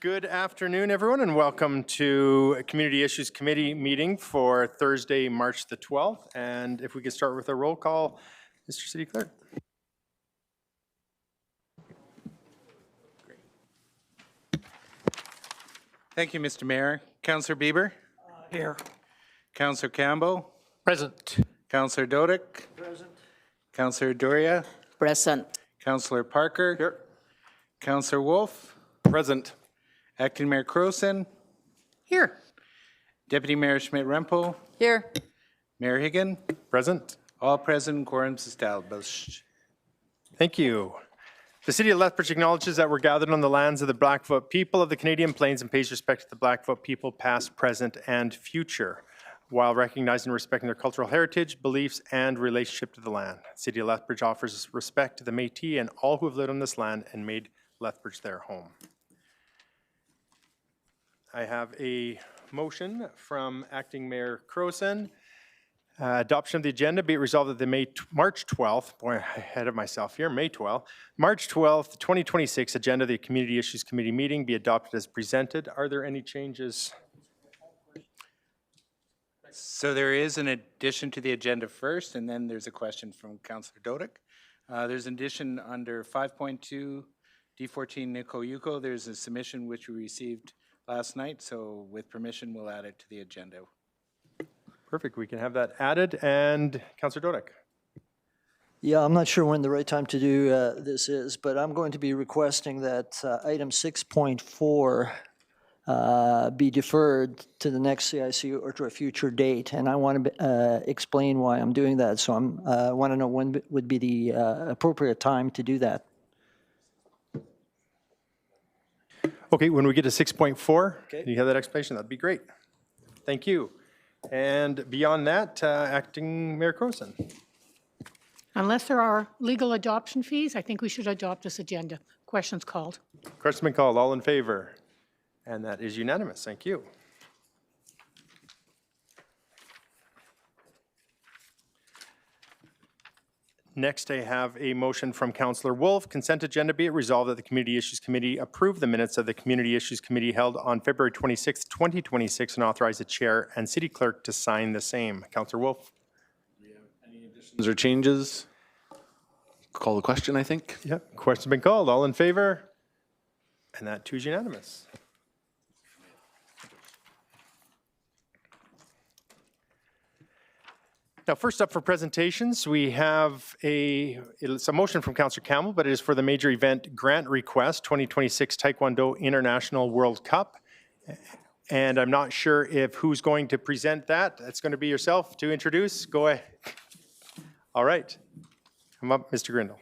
Good afternoon, everyone, and welcome to Community Issues Committee meeting for Thursday, March the 12th. And if we could start with a roll call, Mr. City Clerk. Thank you, Mr. Mayor. Councillor Bieber? Here. Councillor Campbell? Present. Councillor Dodick? Present. Councillor Doria? Present. Councillor Parker? Here. Councillor Wolf? Present. Acting Mayor Croson? Here. Deputy Mayor Schmidt-Rempel? Here. Mayor Higgin? Present. All present, quorum is established. Thank you. The City of Lethbridge acknowledges that we're gathered on the lands of the Blackfoot people of the Canadian Plains and pays respect to the Blackfoot people past, present, and future, while recognizing and respecting their cultural heritage, beliefs, and relationship to the land. The City of Lethbridge offers respect to the Métis and all who have lived on this land and made Lethbridge their home. I have a motion from Acting Mayor Croson. Adoption of the agenda, be it resolved that the March 12th, boy, ahead of myself here, May 12th, March 12th, 2026 agenda of the Community Issues Committee meeting be adopted as presented. Are there any changes? So there is an addition to the agenda first, and then there's a question from Councillor Dodick. There's an addition under 5.2 D14 Nico Yuko. There's a submission which we received last night, so with permission, we'll add it to the agenda. Perfect, we can have that added. And Councillor Dodick. Yeah, I'm not sure when the right time to do this is, but I'm going to be requesting that item 6.4 be deferred to the next CIC or to a future date, and I want to explain why I'm doing that. So I want to know when would be the appropriate time to do that. Okay, when we get to 6.4, Okay. you have that explanation, that'd be great. Thank you. And beyond that, Acting Mayor Croson. Unless there are legal adoption fees, I think we should adopt this agenda. Questions called. Question been called, all in favor? And that is unanimous, thank you. Next, I have a motion from Councillor Wolf. Consent agenda be it resolved that the Community Issues Committee approve the minutes of the Community Issues Committee held on February 26, 2026 and authorize the Chair and City Clerk to sign the same. Councillor Wolf. Do we have any additions or changes? Call the question, I think. Yep, question's been called. All in favor? And that too is unanimous. Now, first up for presentations, we have it's a motion from Councillor Campbell, but it is for the major event grant request, 2026 Taekwondo International World Cup. And I'm not sure if who's going to present that. That's going to be yourself to introduce. Go ahead. All right. Come up, Mr. Grindle.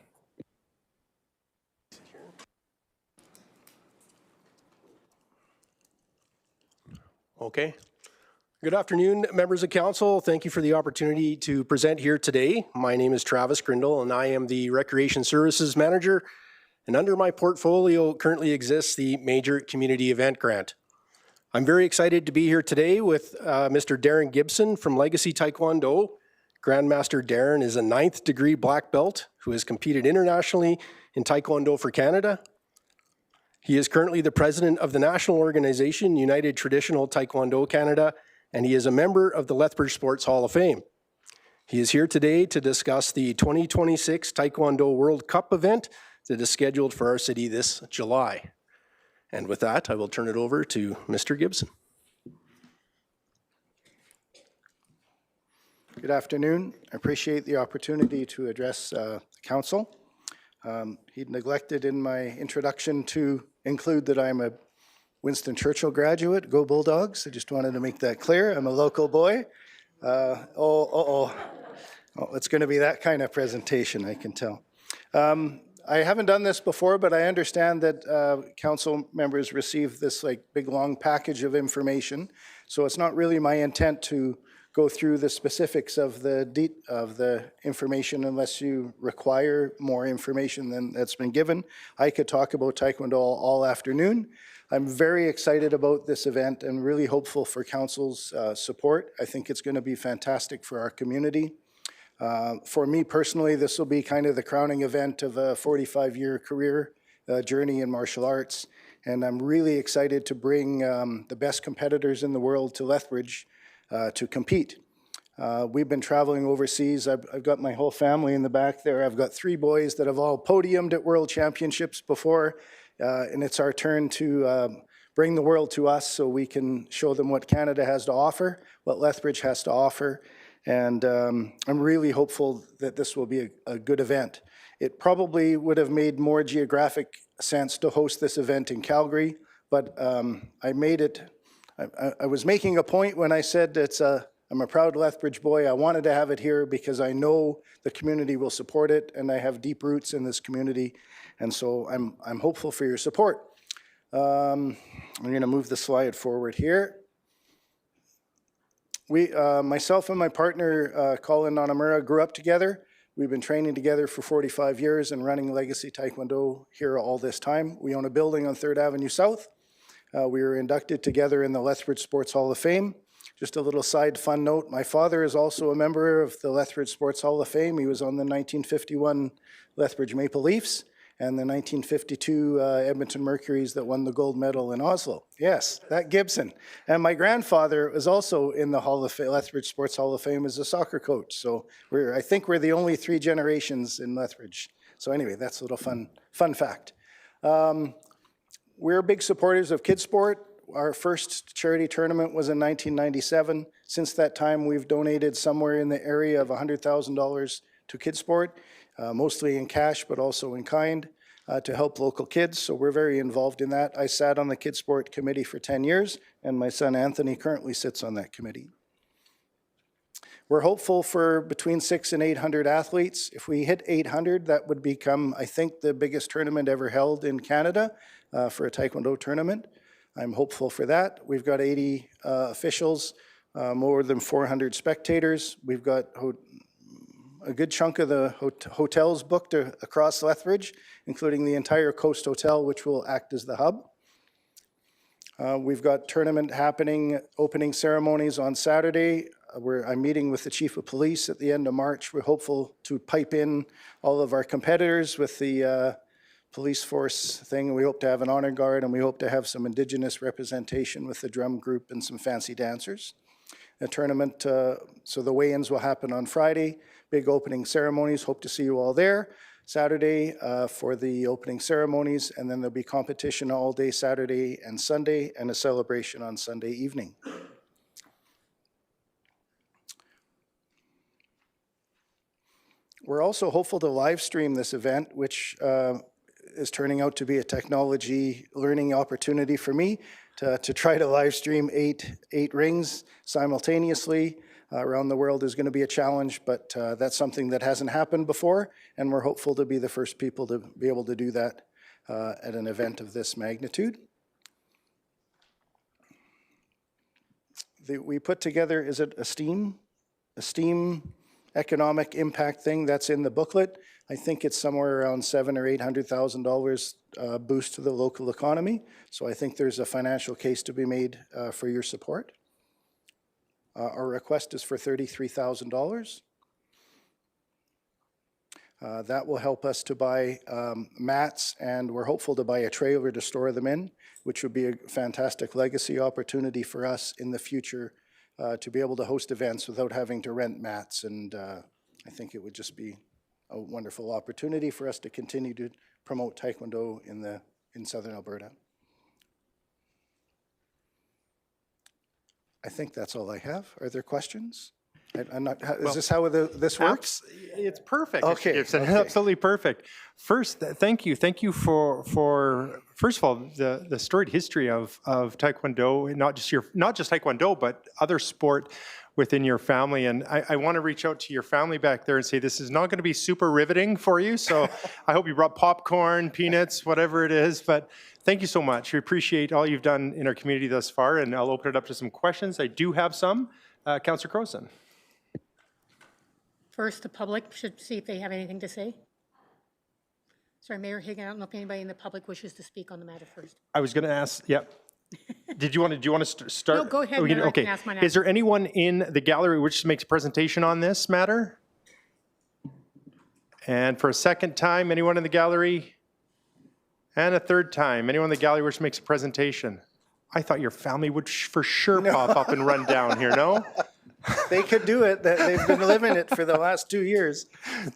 Okay. Good afternoon, members of council. Thank you for the opportunity to present here today. My name is Travis Grindle and I am the Recreation Services Manager. And under my portfolio currently exists the Major Community Event Grant. I'm very excited to be here today with Mr. Darren Gibson from Legacy Taekwondo. Grandmaster Darren is a 9th degree black belt who has competed internationally in Taekwondo for Canada. He is currently the president of the national organization, United Traditional Taekwondo Canada, and he is a member of the Lethbridge Sports Hall of Fame. He is here today to discuss the 2026 Taekwondo World Cup event that is scheduled for our city this July. And with that, I will turn it over to Mr. Gibson. Good afternoon. I appreciate the opportunity to address council. He'd neglected in my introduction to include that I'm a Winston Churchill graduate. Go Bulldogs. I just wanted to make that clear. I'm a local boy. It's going to be that kind of presentation, I can tell. I haven't done this before, but I understand that council members receive this like big long package of information. So it's not really my intent to go through the specifics of the information unless you require more information than that's been given. I could talk about Taekwondo all afternoon. I'm very excited about this event and really hopeful for council's support. I think it's going to be fantastic for our community. For me personally, this will be kind of the crowning event of a 45-year career journey in martial arts. And I'm really excited to bring the best competitors in the world to Lethbridge to compete. We've been traveling overseas. I've got my whole family in the back there. I've got 3 boys that have all podiumed at World Championships before, and it's our turn to bring the world to us so we can show them what Canada has to offer, what Lethbridge has to offer, and I'm really hopeful that this will be a good event. It probably would have made more geographic sense to host this event in Calgary, but I made it, I was making a point when I said I'm a proud Lethbridge boy. I wanted to have it here because I know the community will support it, and I have deep roots in this community, and so I'm hopeful for your support. I'm going to move the slide forward here. Myself and my partner, Colin Nanamura, grew up together. We've been training together for 45 years and running Legacy Taekwondo here all this time. We own a building on 3rd Avenue South. We were inducted together in the Lethbridge Sports Hall of Fame. Just a little side fun note, my father is also a member of the Lethbridge Sports Hall of Fame. He was on the 1951 Lethbridge Maple Leafs and the 1952 Edmonton Mercuries that won the gold medal in Oslo. Yes, that Gibson. And my grandfather was also in the Lethbridge Sports Hall of Fame as a soccer coach. So I think we're the only 3 generations in Lethbridge. So anyway, that's a little fun fact. We're big supporters of kids sport. Our first charity tournament was in 1997. Since that time, we've donated somewhere in the area of $100,000 to kids sport, mostly in cash, but also in kind, to help local kids. So we're very involved in that. I sat on the kids sport committee for 10 years, and my son Anthony currently sits on that committee. We're hopeful for between 600 and 800 athletes. If we hit 800, that would become, I think, the biggest tournament ever held in Canada for a Taekwondo tournament. I'm hopeful for that. We've got 80 officials, more than 400 spectators. We've got a good chunk of the hotels booked across Lethbridge, including the entire Coast Hotel, which will act as the hub. We've got tournament happening, opening ceremonies on Saturday. I'm meeting with the Chief of Police at the end of March. We're hopeful to pipe in all of our competitors with the police force thing. We hope to have an honor guard, and we hope to have some Indigenous representation with the drum group and some fancy dancers. The tournament, so the weigh-ins will happen on Friday. Big opening ceremonies, hope to see you all there. Saturday for the opening ceremonies, and then there'll be competition all day Saturday and Sunday, and a celebration on Sunday evening. We're also hopeful to live stream this event, which is turning out to be a technology learning opportunity for me to try to live stream eight rings simultaneously around the world is going to be a challenge, but that's something that hasn't happened before, and we're hopeful to be the first people to be able to do that at an event of this magnitude. We put together, is it a STEAM economic impact thing that's in the booklet. I think it's somewhere around $700,000 or $800,000 boost to the local economy. So I think there's a financial case to be made for your support. Our request is for $33,000. That will help us to buy mats, and we're hopeful to buy a trailer to store them in, which would be a fantastic legacy opportunity for us in the future to be able to host events without having to rent mats. And I think it would just be a wonderful opportunity for us to continue to promote Taekwondo in Southern Alberta. I think that's all I have. Are there questions? Is this how this works? It's perfect. Okay, It's okay. absolutely perfect. First, thank you. Thank you for first of all, the storied history of Taekwondo, not just Taekwondo, but other sport within your family. And I want to reach out to your family back there and say, this is not going to be super riveting for you. So I hope you brought popcorn, peanuts, whatever it is. But thank you so much. We appreciate all you've done in our community thus far. And I'll open it up to some questions. I do have some. Councillor Crowson. First, the public should see if they have anything to say. Sorry, Mayor Higgin, I don't know if anybody in the public wishes to speak on the matter first. I was going to ask, yeah. Do you want to start? No, go ahead, Oh, Mayor, I okay. can ask mine Is there anyone in the gallery which makes a presentation on this matter? And for a second time, anyone in the gallery? And a third time. Anyone in the gallery wish to make a presentation? I thought your family would for sure pop up and run down here, no? They could do it. They've been living it for the last 2 years.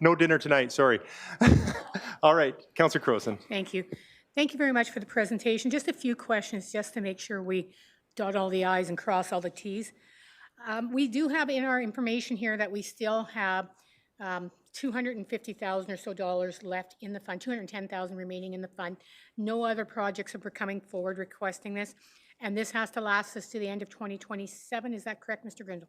No dinner tonight, sorry. All right, Councillor Croson. Thank you. Thank you very much for the presentation. Just a few questions just to make sure we dot all the i's and cross all the t's. We do have in our information here that we still have $250,000 or so left in the fund, $210,000 remaining in the fund. No other projects are coming forward requesting this, and this has to last us to the end of 2027. Is that correct, Mr. Grindle?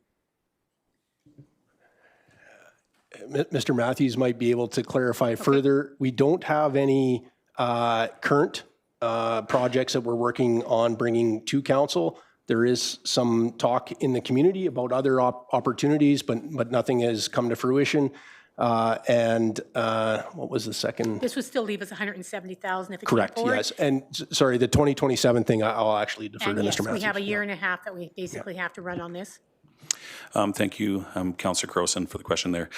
Mr. Matthews might be able to clarify further. We don't have any current projects that we're working on bringing to council. There is some talk in the community about other opportunities, but nothing has come to fruition. And what was the second? This would still leave us $170,000 if it came Correct, forward. yes. And sorry, the 2027 thing, I'll actually defer And to yes, Mr. Matthews. we have a year and a half that we basically have to run on this. Thank you, Councillor Croson, for the question there.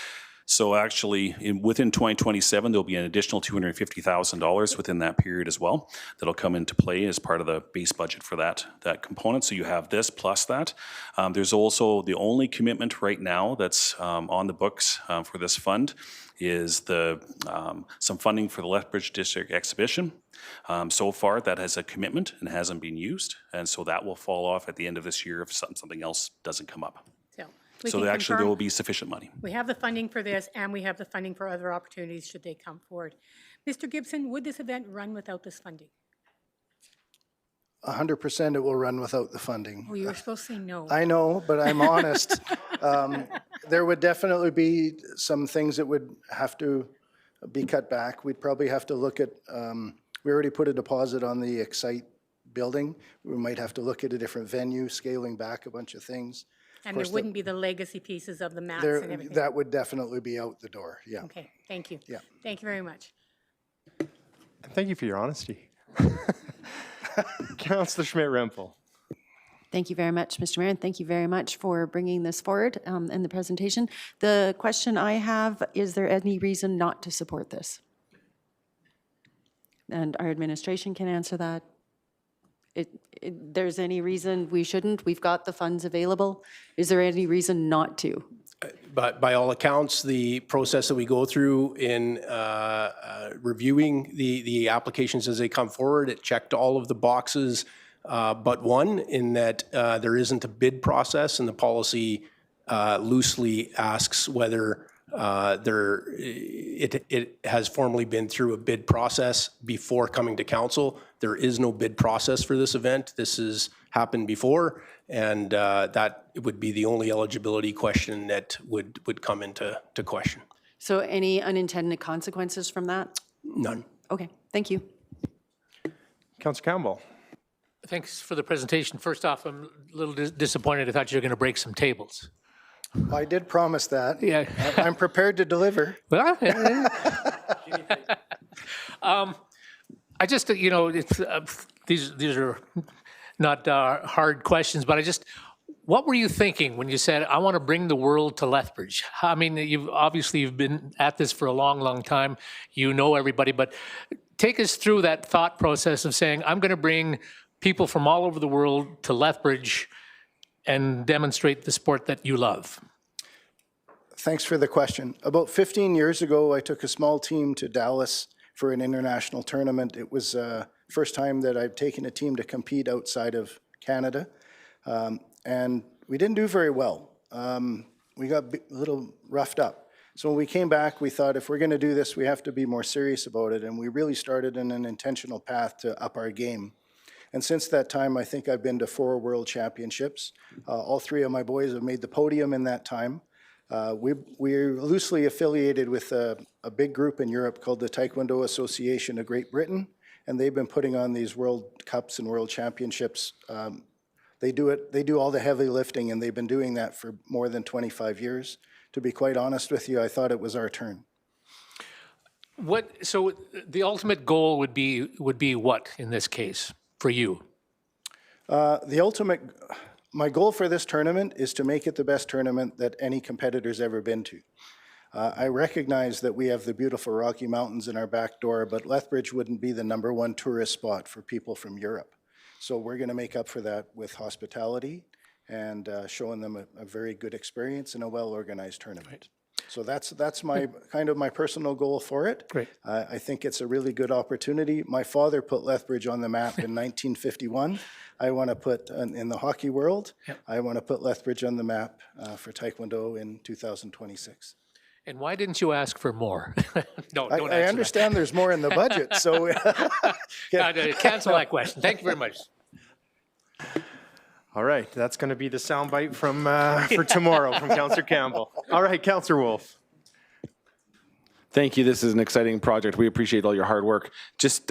So actually, within 2027, there'll be an additional $250,000 within that period as well that'll come into play as part of the base budget for that component. So you have this plus that. There's also the only commitment right now that's on the books for this fund is some funding for the Lethbridge District Exhibition. So far, that has a commitment and hasn't been used, and so that will fall off at the end of this year if something else doesn't come up. We So can actually, there confirm will be sufficient money. we have the funding for this, and we have the funding for other opportunities should they come forward. Mr. Gibson, would this event run without this funding? 100% it will run without the funding. Oh, you were supposed to say no. I know, but I'm honest. There would definitely be some things that would have to be cut back. We'd probably have to look at, we already put a deposit on the Excite building. We might have to look at a different venue, scaling back a bunch of things. And there wouldn't be the legacy pieces of the mats There, and everything? that would definitely be out the door, yeah. Okay, thank you. Yeah. Thank you very much. Thank you for your honesty. Councillor Schmidt-Rempel. Thank you very much, Mr. Mayor, and thank you very much for bringing this forward in the presentation. The question I have, is there any reason not to support this? And our administration can answer that. There's any reason we shouldn't? We've got the funds available. Is there any reason not to? But by all accounts, the process that we go through in reviewing the applications as they come forward, it checked all of the boxes but one, in that there isn't a bid process, and the policy loosely asks whether it has formally been through a bid process before coming to council. There is no bid process for this event. This has happened before, and that would be the only eligibility question that would come into question. So any unintended consequences from that? None. Okay, thank you. Councillor Campbell. Thanks for the presentation. First off, I'm a little disappointed. I thought you were going to break some tables. I did promise that. Yeah. I'm prepared to deliver. Well, I just, you know, it's, these are not hard questions, but what were you thinking when you said, I want to bring the world to Lethbridge? I mean, you've been at this for a long, long time. You know everybody, but take us through that thought process of saying, I'm going to bring people from all over the world to Lethbridge and demonstrate the sport that you love. Thanks for the question. About 15 years ago, I took a small team to Dallas for an international tournament. It was the first time that I've taken a team to compete outside of Canada. And we didn't do very well. We got a little roughed up. So when we came back, we thought if we're going to do this, we have to be more serious about it. And we really started in an intentional path to up our game. And since that time, I think I've been to 4 World Championships. All 3 of my boys have made the podium in that time. We're loosely affiliated with a big group in Europe called the Taekwondo Association of Great Britain, and they've been putting on these World Cups and World Championships. They do all the heavy lifting, and they've been doing that for more than 25 years. To be quite honest with you, I thought it was our turn. So the ultimate goal would be what in this case for you? My goal for this tournament is to make it the best tournament that any competitor's ever been to. I recognize that we have the beautiful Rocky Mountains in our back door, but Lethbridge wouldn't be the #1 tourist spot for people from Europe. So we're going to make up for that with hospitality and showing them a very good experience and a well-organized tournament. So that's my kind of my personal goal for it. Great. I think it's a really good opportunity. My father put Lethbridge on the map in 1951. I want to put, in the hockey world, I want to put Lethbridge on the map for Taekwondo in 2026. And why didn't you ask for more? No, don't I answer that. understand there's more in the budget, so No, cancel that question. Thank you very much. All right, that's going to be the soundbite from, for tomorrow from Councillor Campbell. All right, Councillor Wolf. Thank you. This is an exciting project. We appreciate all your hard work. Just,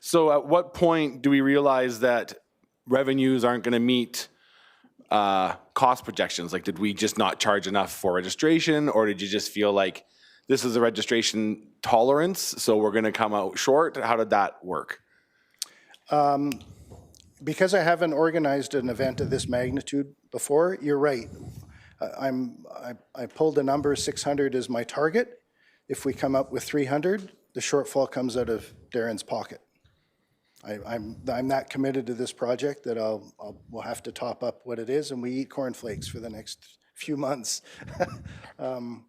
so at what point do we realize that revenues aren't going to meet cost projections? Like, did we just not charge enough for registration, or did you just feel like this is a registration tolerance, so we're going to come out short? How did that work? Because I haven't organized an event of this magnitude before, you're right. I pulled a number, 600 is my target. If we come up with 300, the shortfall comes out of Darren's pocket. I'm that committed to this project that we'll have to top up what it is, and we eat cornflakes for the next few months.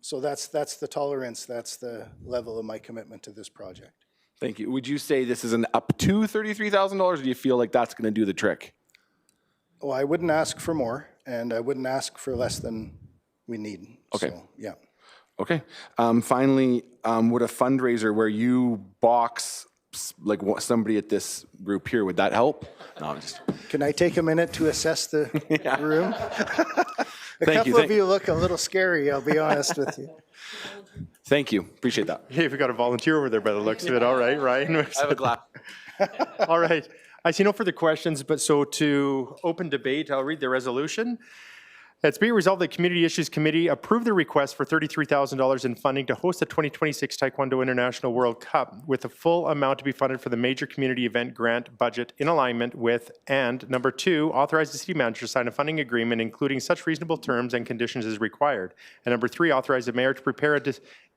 So that's the tolerance, that's the level of my commitment to this project. Thank you. Would you say this is an up to $33,000, or do you feel like that's going to do the trick? Well, I wouldn't ask for more, and I wouldn't ask for less than we need. Okay. So, yeah. Okay. Finally, would a fundraiser where you box like somebody at this group here, would that help? No, I'm just. Can I take a minute to assess the room? A Thank you. couple of you look a little scary, I'll be honest with you. Thank you. Appreciate that. Hey, we got a volunteer over there by the looks of it. All right, Ryan. I have a glass. All right. I see no further questions, but so to open debate, I'll read the resolution. It's be it resolved that Community Issues Committee approve the request for $33,000 in funding to host the 2026 Taekwondo International World Cup, with the full amount to be funded for the major community event grant budget in alignment with, and number 2, authorize the city manager to sign a funding agreement including such reasonable terms and conditions as required. And number 3, authorize the mayor to prepare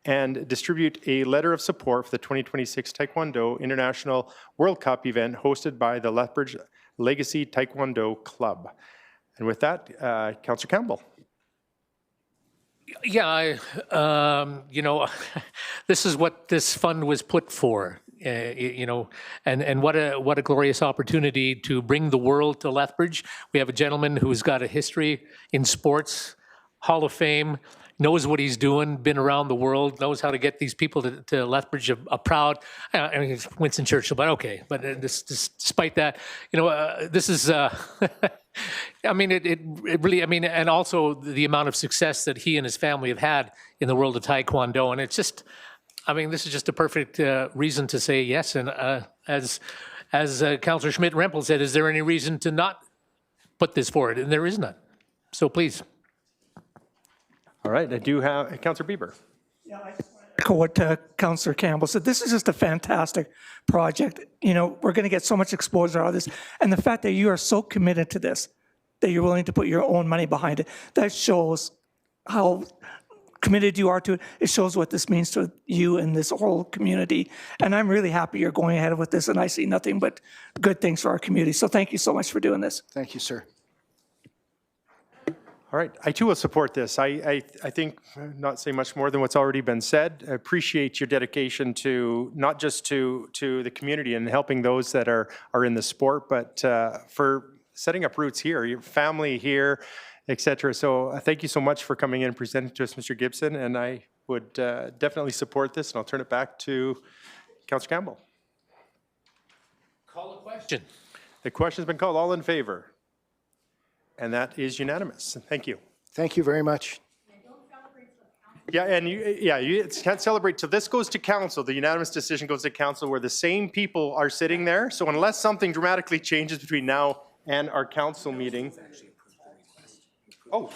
and distribute a letter of support for the 2026 Taekwondo International World Cup event hosted by the Lethbridge Legacy Taekwondo Club. And with that, Councillor Campbell. Yeah, you know, this is what this fund was put for, you know, and what a glorious opportunity to bring the world to Lethbridge. We have a gentleman who's got a history in sports, Hall of Fame, knows what he's doing, been around the world, knows how to get these people to Lethbridge a proud, I mean, it's Winston Churchill, but okay. But despite that, you know, this is, I mean, it really, I mean, and also the amount of success that he and his family have had in the world of Taekwondo. And it's just, I mean, this is just a perfect reason to say yes. And as Councillor Schmidt-Rempel said, is there any reason to not put this forward? And there is none. So please. All right, I do have Councillor Bieber. Echo what Councillor Campbell said. This is just a fantastic project. You know, we're going to get so much exposure out of this. And the fact that you are so committed to this, that you're willing to put your own money behind it, that shows how committed you are to it. It shows what this means to you and this whole community. And I'm really happy you're going ahead with this, and I see nothing but good things for our community. So thank you so much for doing this. Thank you, sir. All right, I too will support this. I think, not say much more than what's already been said. I appreciate your dedication to, not just to the community and helping those that are in the sport, but for setting up roots here, your family here, et cetera. So thank you so much for coming in and presenting to us, Mr. Gibson, and I would definitely support this, and I'll turn it back to Councillor Campbell. Call a question. The question's been called. All in favor? And that is unanimous. Thank you. Thank you very much. Yeah, and you can't celebrate till this goes to council. The unanimous decision goes to council where the same people are sitting there. So unless something dramatically changes between now and our council meeting. Oh,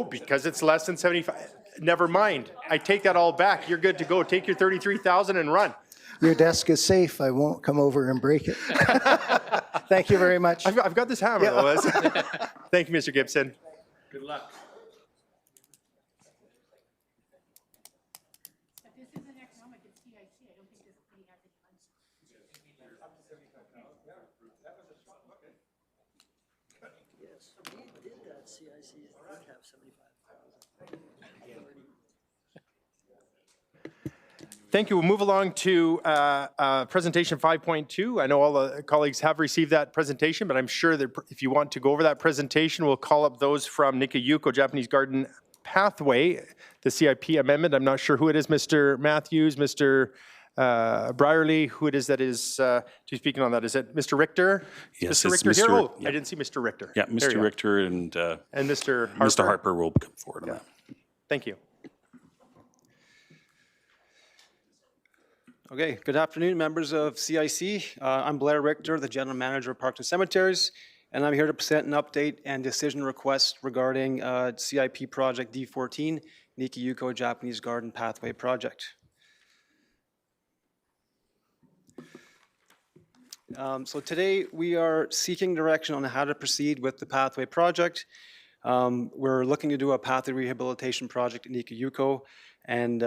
because it's less than 75. Never mind. I take that all back. You're good to go. Take your 33,000 and run. Your desk is safe. I won't come over and break it. Thank you very much. I've got this hammer, Lois. Thank you, Mr. Gibson. Good luck. Thank you. We'll move along to presentation 5.2. I know all the colleagues have received that presentation, but I'm sure that if you want to go over that presentation, we'll call up those from Nikayuko Japanese Garden Pathway, the CIP amendment. I'm not sure who it is, Mr. Matthews, Mr. Brierly, who it is that is speaking on that. Is it Mr. Richter? Yes, Mr. it's Richter here? Mr. Oh, I didn't see Mr. Richter. Yeah, There Mr. you are. Richter and Mr. Harper. Mr. Harper will come forward on that. Thank you. Okay, good afternoon, members of CIC. I'm Blair Richter, the General Manager of Parks and Cemeteries, and I'm here to present an update and decision request regarding CIP Project D14, Nikayuko Japanese Garden Pathway Project. So today we are seeking direction on how to proceed with the Pathway Project. We're looking to do a pathway rehabilitation project in Nikayuko. And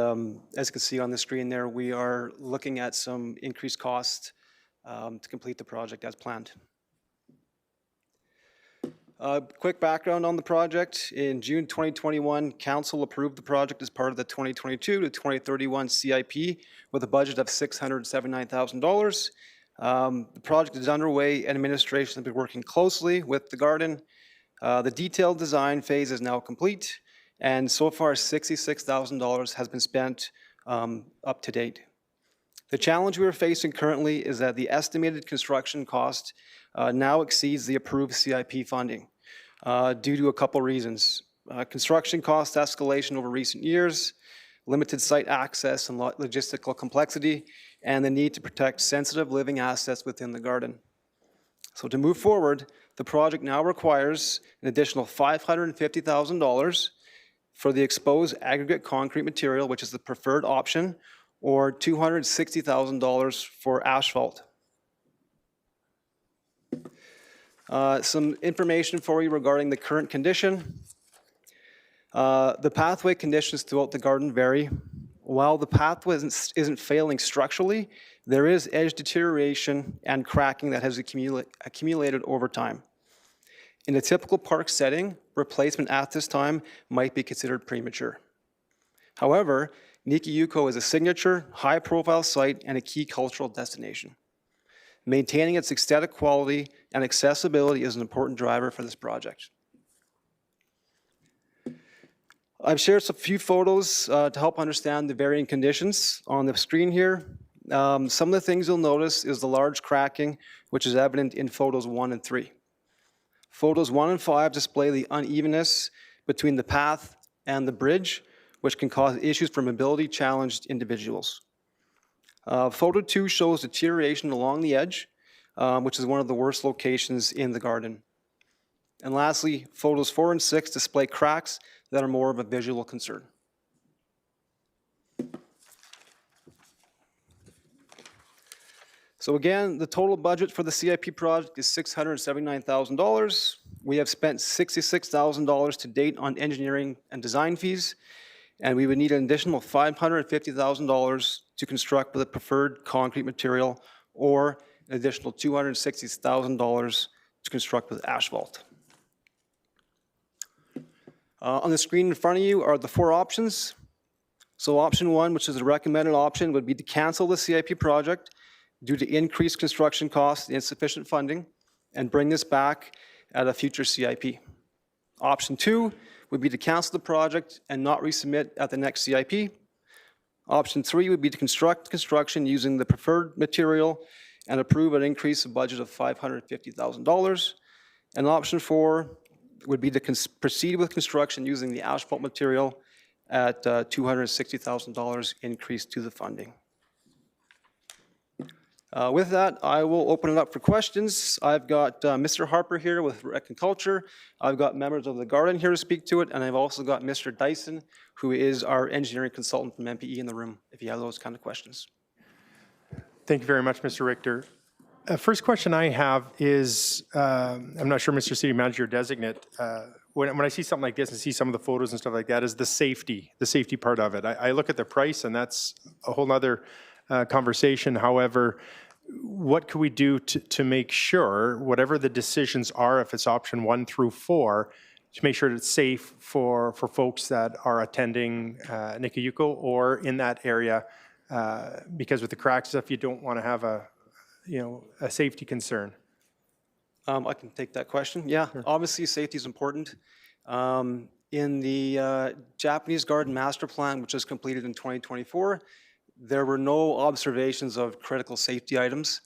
as you can see on the screen there, we are looking at some increased cost to complete the project as planned. Quick background on the project. In June 2021, Council approved the project as part of the 2022 to 2031 CIP with a budget of $679,000. The project is underway and administration has been working closely with the garden. The detailed design phase is now complete. And so far, $66,000 has been spent up to date. The challenge we are facing currently is that the estimated construction cost now exceeds the approved CIP funding due to a couple reasons. Construction cost escalation over recent years, limited site access and logistical complexity, and the need to protect sensitive living assets within the garden. So to move forward, the project now requires an additional $550,000 for the exposed aggregate concrete material, which is the preferred option, or $260,000 for asphalt. Some information for you regarding the current condition. The pathway conditions throughout the garden vary. While the pathway isn't failing structurally, there is edge deterioration and cracking that has accumulated over time. In a typical park setting, replacement at this time might be considered premature. However, Nikayuko is a signature, high-profile site and a key cultural destination. Maintaining its aesthetic quality and accessibility is an important driver for this project. I've shared a few photos to help understand the varying conditions on the screen here. Some of the things you'll notice is the large cracking, which is evident in photos 1 and 3. Photos 1 and 5 display the unevenness between the path and the bridge, which can cause issues for mobility-challenged individuals. Photo 2 shows deterioration along the edge, which is one of the worst locations in the garden. And lastly, photos 4 and 6 display cracks that are more of a visual concern. So again, the total budget for the CIP project is $679,000. We have spent $66,000 to date on engineering and design fees, and we would need an additional $550,000 to construct with a preferred concrete material, or an additional $260,000 to construct with asphalt. On the screen in front of you are the 4 options. So option 1, which is the recommended option, would be to cancel the CIP project due to increased construction costs and insufficient funding, and bring this back at a future CIP. Option 2 would be to cancel the project and not resubmit at the next CIP. Option 3 would be to construct construction using the preferred material and approve an increase of budget of $550,000. And option 4 would be to proceed with construction using the asphalt material at $260,000 increase to the funding. With that, I will open it up for questions. I've got Mr. Harper here with Rec and Culture. I've got members of the garden here to speak to it, and I've also got Mr. Dyson, who is our engineering consultant from MPE in the room, if you have those kind of questions. Thank you very much, Mr. Richter. First question I have is, I'm not sure, Mr. City Manager designate, when I see something like this and see some of the photos and stuff like that, is the safety part of it. I look at the price, and that's a whole nother conversation. However, what can we do to make sure, whatever the decisions are, if it's option 1 through 4, to make sure it's safe for folks that are attending Nikayuko or in that area, because with the crack stuff, you don't want to have a safety concern. I can take that question. Yeah, obviously, safety is important. In the Japanese Garden Master Plan, which was completed in 2024, there were no observations of critical safety items.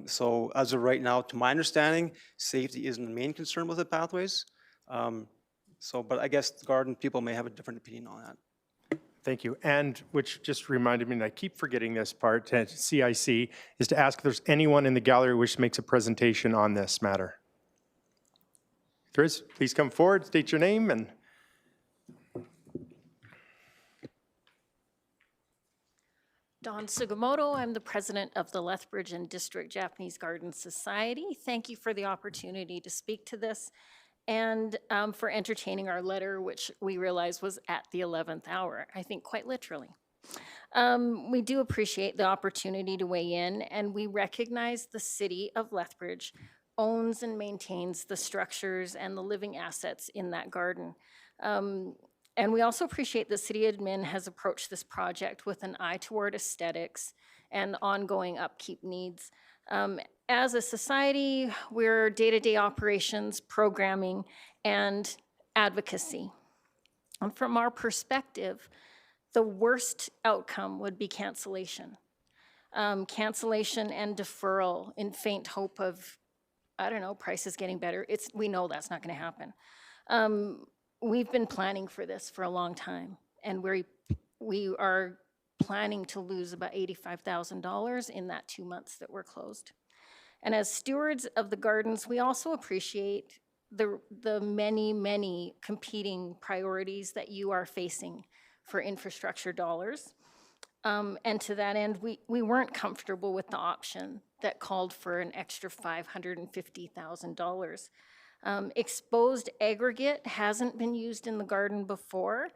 So as of right now, to my understanding, safety isn't the main concern with the pathways. But I guess the garden people may have a different opinion on that. Thank you. And which just reminded me, and I keep forgetting this part, CIC, is to ask if there's anyone in the gallery which makes a presentation on this matter. If there is, please come forward, state your name, and Dawn Sugimoto, I'm the president of the Lethbridge and District Japanese Garden Society. Thank you for the opportunity to speak to this and for entertaining our letter, which we realized was at the 11th hour, I think quite literally. We do appreciate the opportunity to weigh in, and we recognize the city of Lethbridge owns and maintains the structures and the living assets in that garden. And we also appreciate that City Admin has approached this project with an eye toward aesthetics and ongoing upkeep needs. As a society, we're day-to-day operations, programming, and advocacy. And from our perspective, the worst outcome would be cancellation. Cancellation and deferral in faint hope of, I don't know, prices getting better. We know that's not going to happen. We've been planning for this for a long time, and we are planning to lose about $85,000 in that 2 months that we're closed. And as stewards of the gardens, we also appreciate the many, many competing priorities that you are facing for infrastructure dollars. And to that end, we weren't comfortable with the option that called for an extra $550,000. Exposed aggregate hasn't been used in the garden before.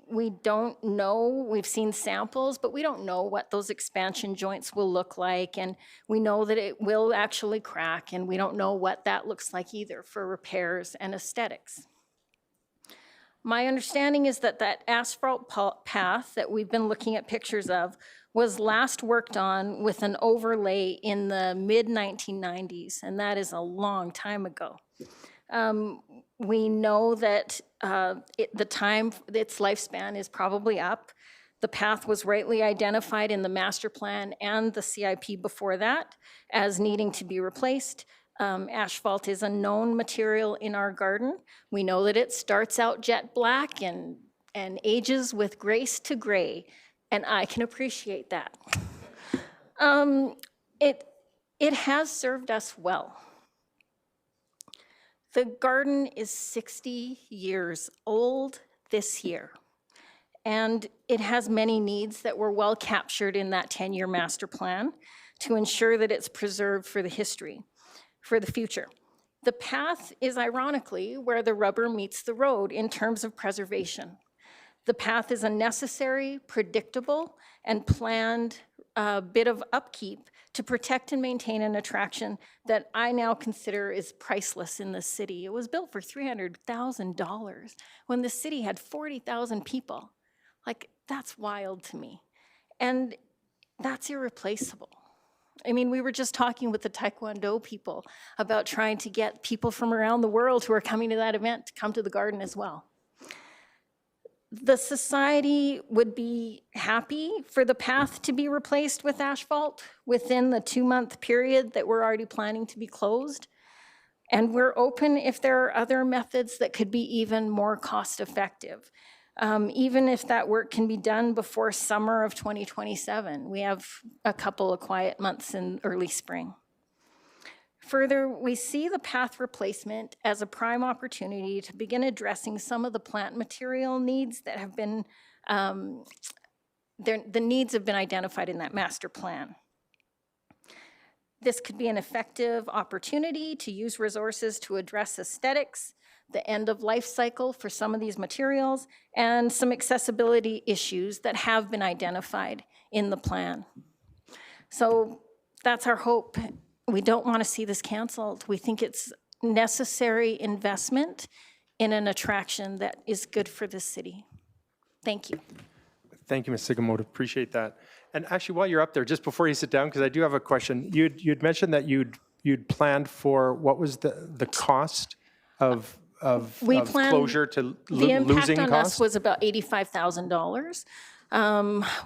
We don't know, we've seen samples, but we don't know what those expansion joints will look like. And we know that it will actually crack, and we don't know what that looks like either for repairs and aesthetics. My understanding is that asphalt path that we've been looking at pictures of was last worked on with an overlay in the mid-1990s, and that is a long time ago. We know that its lifespan is probably up. The path was rightly identified in the master plan and the CIP before that as needing to be replaced. Asphalt is a known material in our garden. We know that it starts out jet black and ages with grace to gray, and I can appreciate that. It has served us well. The garden is 60 years old this year, and it has many needs that were well captured in that 10-year master plan to ensure that it's preserved for the history, for the future. The path is ironically where the rubber meets the road in terms of preservation. The path is a necessary, predictable, and planned bit of upkeep to protect and maintain an attraction that I now consider is priceless in the city. It was built for $300,000 when the city had 40,000 people. Like, that's wild to me. And that's irreplaceable. I mean, we were just talking with the Taekwondo people about trying to get people from around the world who are coming to that event to come to the garden as well. The society would be happy for the path to be replaced with asphalt within the 2-month period that we're already planning to be closed. And we're open if there are other methods that could be even more cost-effective, even if that work can be done before summer of 2027. We have a couple of quiet months in early spring. Further, we see the path replacement as a prime opportunity to begin addressing some of the plant material needs that have been, the needs have been identified in that master plan. This could be an effective opportunity to use resources to address aesthetics, the end of life cycle for some of these materials, and some accessibility issues that have been identified in the plan. So that's our hope. We don't want to see this canceled. We think it's necessary investment in an attraction that is good for the city. Thank you. Thank you, Ms. Sugimoto. Appreciate that. And actually, while you're up there, just before you sit down, because I do have a question, you'd mentioned that you'd planned for, what was the cost of We planned- closure to The impact losing on us cost? was about $85,000.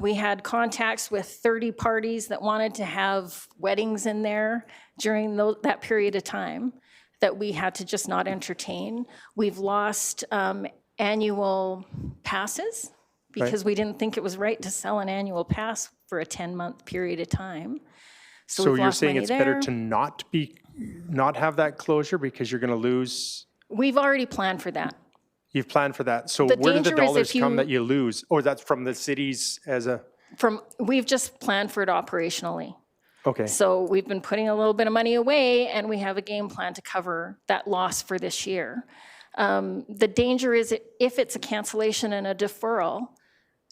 We had contacts with 30 parties that wanted to have weddings in there during that period of time that we had to just not entertain. We've lost annual passes because we didn't think it was right to sell an annual pass for a 10-month period of time. So we've you're lost saying money it's better there. to not have that closure because you're going to lose? We've already planned for that. You've planned for that. So The where do the danger is dollars if come you- that you lose? Or that's from the cities as a, We've just planned for it operationally. okay. So we've been putting a little bit of money away, and we have a game plan to cover that loss for this year. The danger is if it's a cancellation and a deferral,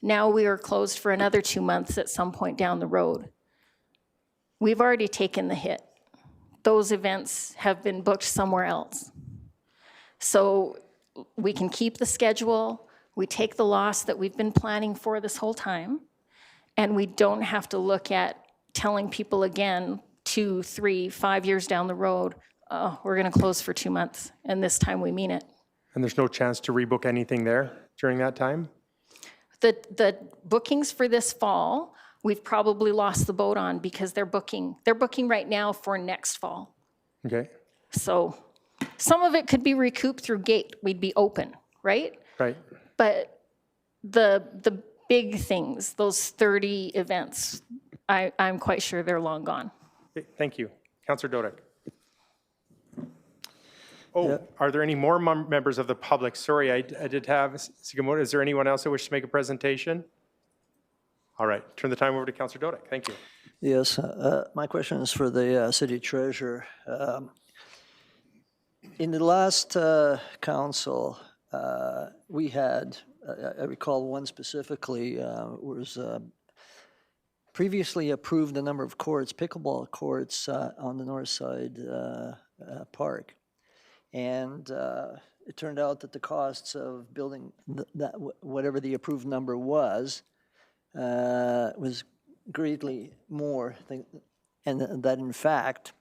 now we are closed for another 2 months at some point down the road. We've already taken the hit. Those events have been booked somewhere else. So we can keep the schedule, we take the loss that we've been planning for this whole time, and we don't have to look at telling people again 2, 3, 5 years down the road, oh, we're going to close for 2 months, and this time we mean it. And there's no chance to rebook anything there during that time? The bookings for this fall, we've probably lost the boat on because they're booking right now for next fall. Okay, So some of it could be recouped through gate, we'd be open, right? right. But the big things, those 30 events, I'm quite sure they're long gone. Okay, thank you. Councillor Dodick. Oh, are there any more members of the public? Sorry, I did have Sugimoto. Is there anyone else that wishes to make a presentation? All right, turn the time over to Councillor Dodick. Thank you. Yes, my question is for the city treasurer. In the last council, we had, I recall one specifically, was previously approved a number of courts, pickleball courts on the north side park. And it turned out that the costs of building that, whatever the approved number was greatly more. And that in fact,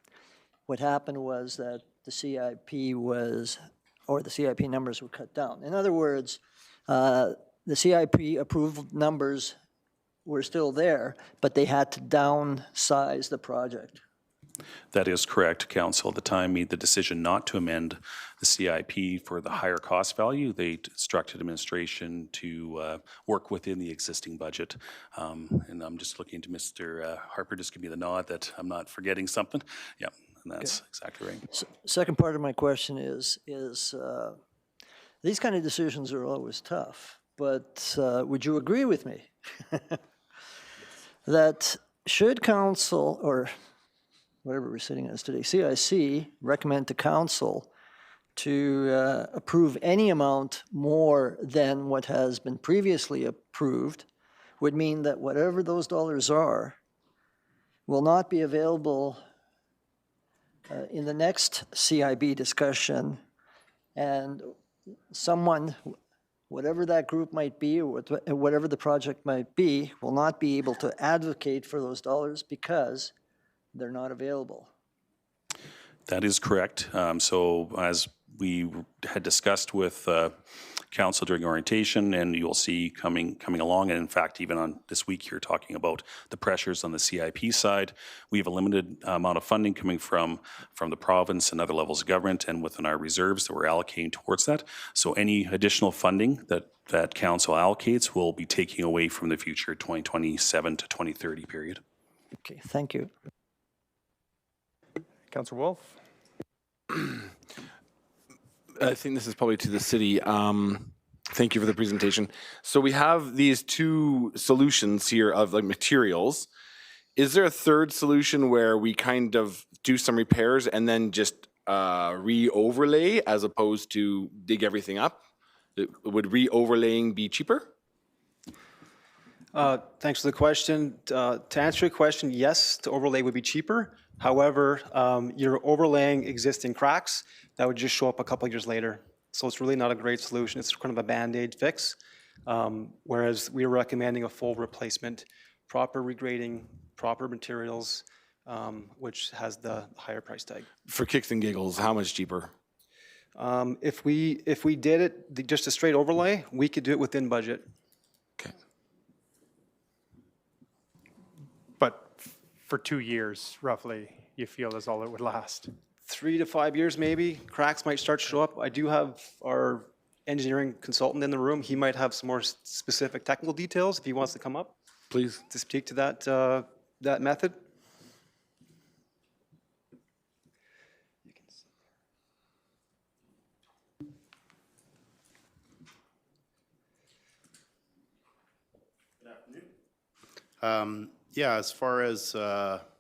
what happened was that the CIP the CIP numbers were cut down. In other words, the CIP approved numbers were still there, but they had to downsize the project. That is correct. Council at the time made the decision not to amend the CIP for the higher cost value. They instructed administration to work within the existing budget. And I'm just looking to Mr. Harper, just give me the nod that I'm not forgetting something. Yeah, and that's exactly right. Second part of my question is these kind of decisions are always tough, but would you agree with me that should council, or whatever we're sitting as today, CIC, recommend to council to approve any amount more than what has been previously approved, would mean that whatever those dollars are will not be available in the next CIB discussion, and someone, whatever that group might be, or whatever the project might be, will not be able to advocate for those dollars because they're not available. That is correct. So as we had discussed with council during orientation, and you'll see coming along, and in fact, even on this week here, talking about the pressures on the CIP side, we have a limited amount of funding coming from the province and other levels of government, and within our reserves that we're allocating towards that. So any additional funding that council allocates will be taking away from the future 2027 to 2030 period. Okay, thank you. Councillor Wolf. I think this is probably to the city. Thank you for the presentation. So we have these two solutions here of like materials. Is there a third solution where we kind of do some repairs and then just re-overlay as opposed to dig everything up? Would re-overlaying be cheaper? Thanks for the question. To answer your question, yes, to overlay would be cheaper. However, you're overlaying existing cracks that would just show up a couple years later. So it's really not a great solution. It's kind of a Band-Aid fix. Whereas we're recommending a full replacement, proper regrading, proper materials, which has the higher price tag. For kicks and giggles, how much cheaper? If we did it, just a straight overlay, we could do it within budget. Okay. But for 2 years, roughly, you feel is all it would last? 3 to 5 years maybe, cracks might start to show up. I do have our engineering consultant in the room. He might have some more specific technical details if he wants to come up. Please. To speak to that, that method. Yeah, as far as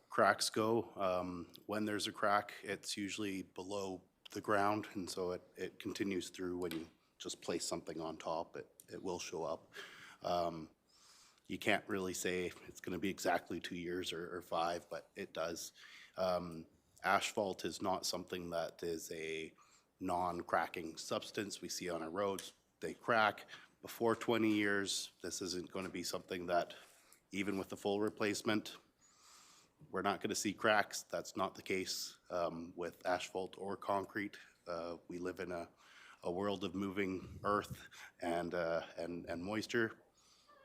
cracks go, when there's a crack, it's usually below the ground, and so it continues through. When you just place something on top, it will show up. You can't really say it's going to be exactly 2 years or 5, but it does. Asphalt is not something that is a non-cracking substance. We see on our roads, they crack. Before 20 years, this isn't going to be something that, even with the full replacement, we're not going to see cracks. That's not the case with asphalt or concrete. We live in a world of moving earth and moisture.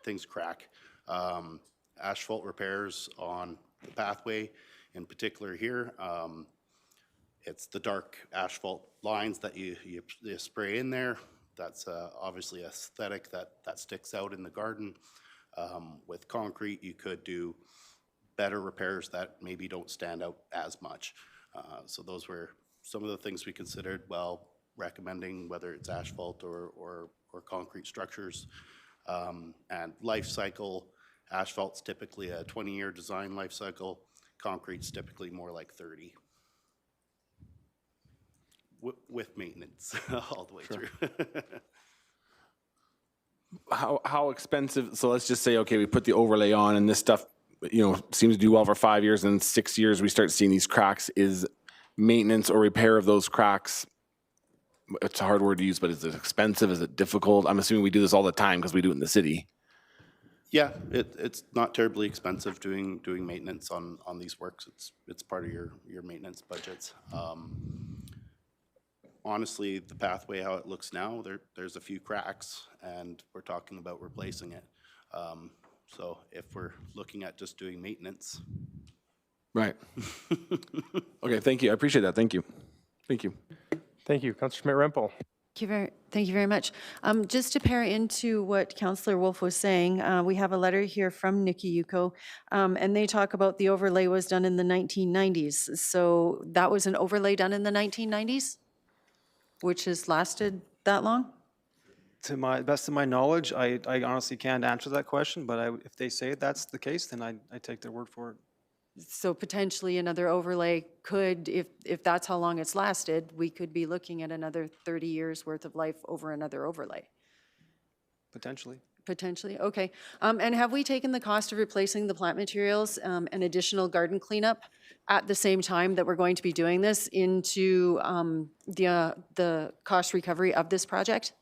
Things crack. Asphalt repairs on the pathway, in particular here, it's the dark asphalt lines that you spray in there. That's obviously aesthetic that sticks out in the garden. With concrete, you could do better repairs that maybe don't stand out as much. So those were some of the things we considered while recommending whether it's asphalt or concrete structures. And life cycle, asphalt's typically a 20-year design life cycle. Concrete's typically more like 30. With maintenance all the way through. How expensive, so let's just say, okay, we put the overlay on and this stuff, seems to do well for 5 years, and in 6 years we start seeing these cracks. Is maintenance or repair of those cracks, it's a hard word to use, but is it expensive? Is it difficult? I'm assuming we do this all the time because we do it in the city. Yeah, it's not terribly expensive doing maintenance on these works. It's part of your maintenance budgets. Honestly, the pathway, how it looks now, there's a few cracks, and we're talking about replacing it. So if we're looking at just doing maintenance. Right. Okay, thank you. I appreciate that. Thank you. Thank you. Thank you. Councillor Schmidt-Rempel. Thank you very much. Just to pair into what Councillor Wolf was saying, we have a letter here from Nikki Yuko, and they talk about the overlay was done in the 1990s. So that was an overlay done in the 1990s, which has lasted that long? To my best of my knowledge, I honestly can't answer that question, but if they say that's the case, then I take their word for it. So potentially another overlay could, if that's how long it's lasted, we could be looking at another 30 years worth of life over another overlay. Potentially. Potentially, okay. And have we taken the cost of replacing the plant materials and additional garden cleanup at the same time that we're going to be doing this into the cost recovery of this project?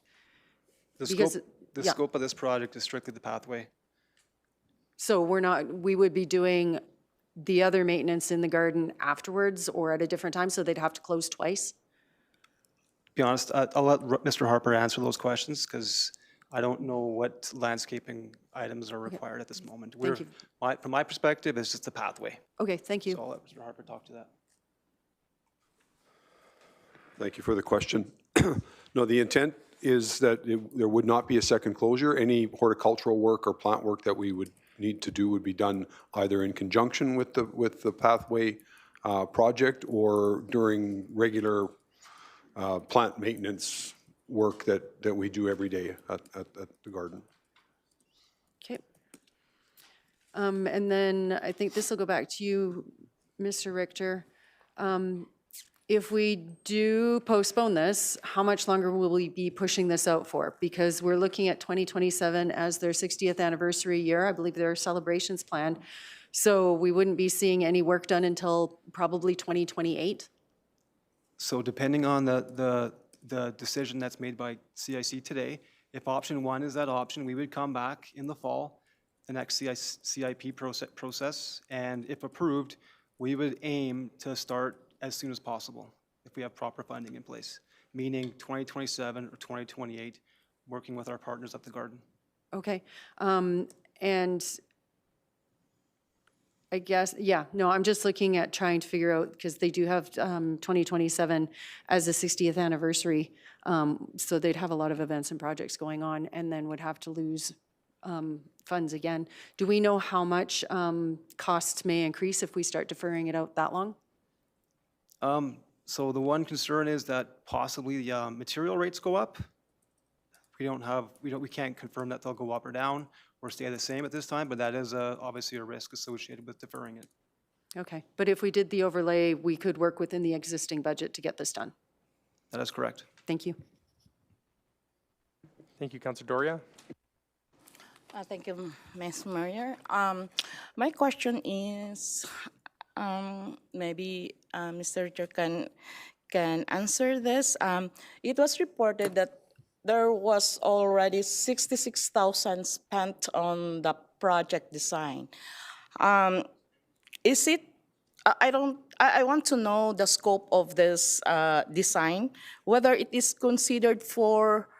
The scope of this project is strictly the pathway. So we would be doing the other maintenance in the garden afterwards or at a different time, so they'd have to close twice? To be honest, I'll let Mr. Harper answer those questions because I don't know what landscaping items are required at this moment. Thank you. From my perspective, it's just the pathway. Okay, thank you. So I'll let Mr. Harper talk to that. Thank you for the question. No, the intent is that there would not be a second closure. Any horticultural work or plant work that we would need to do would be done either in conjunction with the pathway project or during regular plant maintenance work that we do every day at the garden. Okay. And then I think this will go back to you, Mr. Richter. If we do postpone this, how much longer will we be pushing this out for? Because we're looking at 2027 as their 60th anniversary year. I believe there are celebrations planned. So we wouldn't be seeing any work done until probably 2028? So depending on the decision that's made by CIC today, if option one is that option, we would come back in the fall, the next CIP process, and if approved, we would aim to start as soon as possible if we have proper funding in place, meaning 2027 or 2028, working with our partners at the garden. Okay. And I guess, yeah, no, I'm just looking at trying to figure out, because they do have 2027 as the 60th anniversary. So they'd have a lot of events and projects going on and then would have to lose funds again. Do we know how much costs may increase if we start deferring it out that long? So the one concern is that possibly the material rates go up. We can't confirm that they'll go up or down or stay the same at this time, but that is obviously a risk associated with deferring it. Okay, but if we did the overlay, we could work within the existing budget to get this done. That is correct. Thank you. Thank you, Councilor Doria. Thank you, Ms. Mayor. My question is, maybe Mr. Chair can answer this. It was reported that there was already 66,000 spent on the project design. Is it? I want to know the scope of this design, whether it is considered for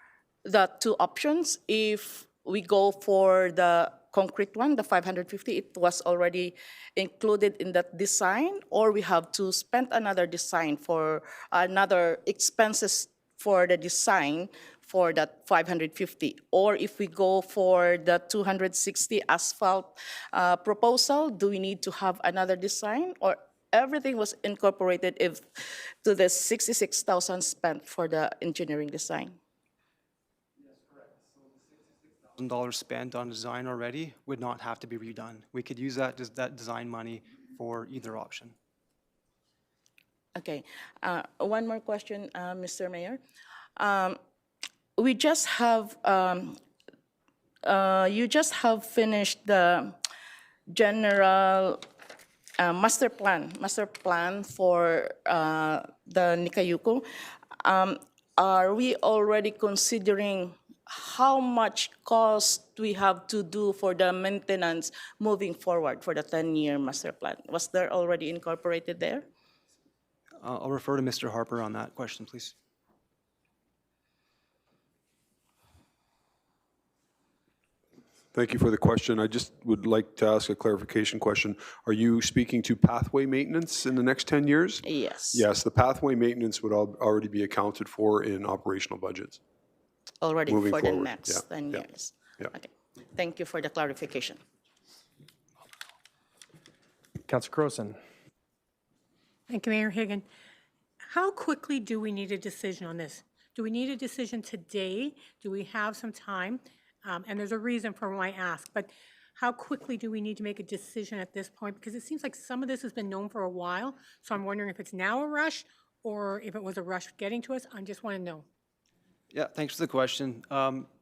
the two options. If we go for the concrete one, the 550, it was already included in that design, or we have to spend another design for another expenses for the design for that 550, or if we go for the 260 asphalt proposal, do we need to have another design, or everything was incorporated to the 66,000 spent for the engineering design? $1,000 spent on design already would not have to be redone. We could use that design money for either option. Okay, one more question, Mr. Mayor. We just have, you just have finished the general master plan for the Nikayuko. Are we already considering how much cost we have to do for the maintenance moving forward for the 10-year master plan? Was there already incorporated there? I'll refer to Mr. Harper on that question, please. Thank you for the question. I just would like to ask a clarification question. Are you speaking to pathway maintenance in the next 10 years? Yes. Yes, the pathway maintenance would already be accounted for in operational budgets. Already Moving for the forward, next 10 yeah, years? yeah. Okay, thank you for the clarification. Councilor Croson. Thank you, Mayor Higgin. How quickly do we need a decision on this? Do we need a decision today? Do we have some time? And there's a reason for why I ask, but how quickly do we need to make a decision at this point? Because it seems like some of this has been known for a while, so I'm wondering if it's now a rush or if it was a rush getting to us. I just want to know. Yeah, thanks for the question.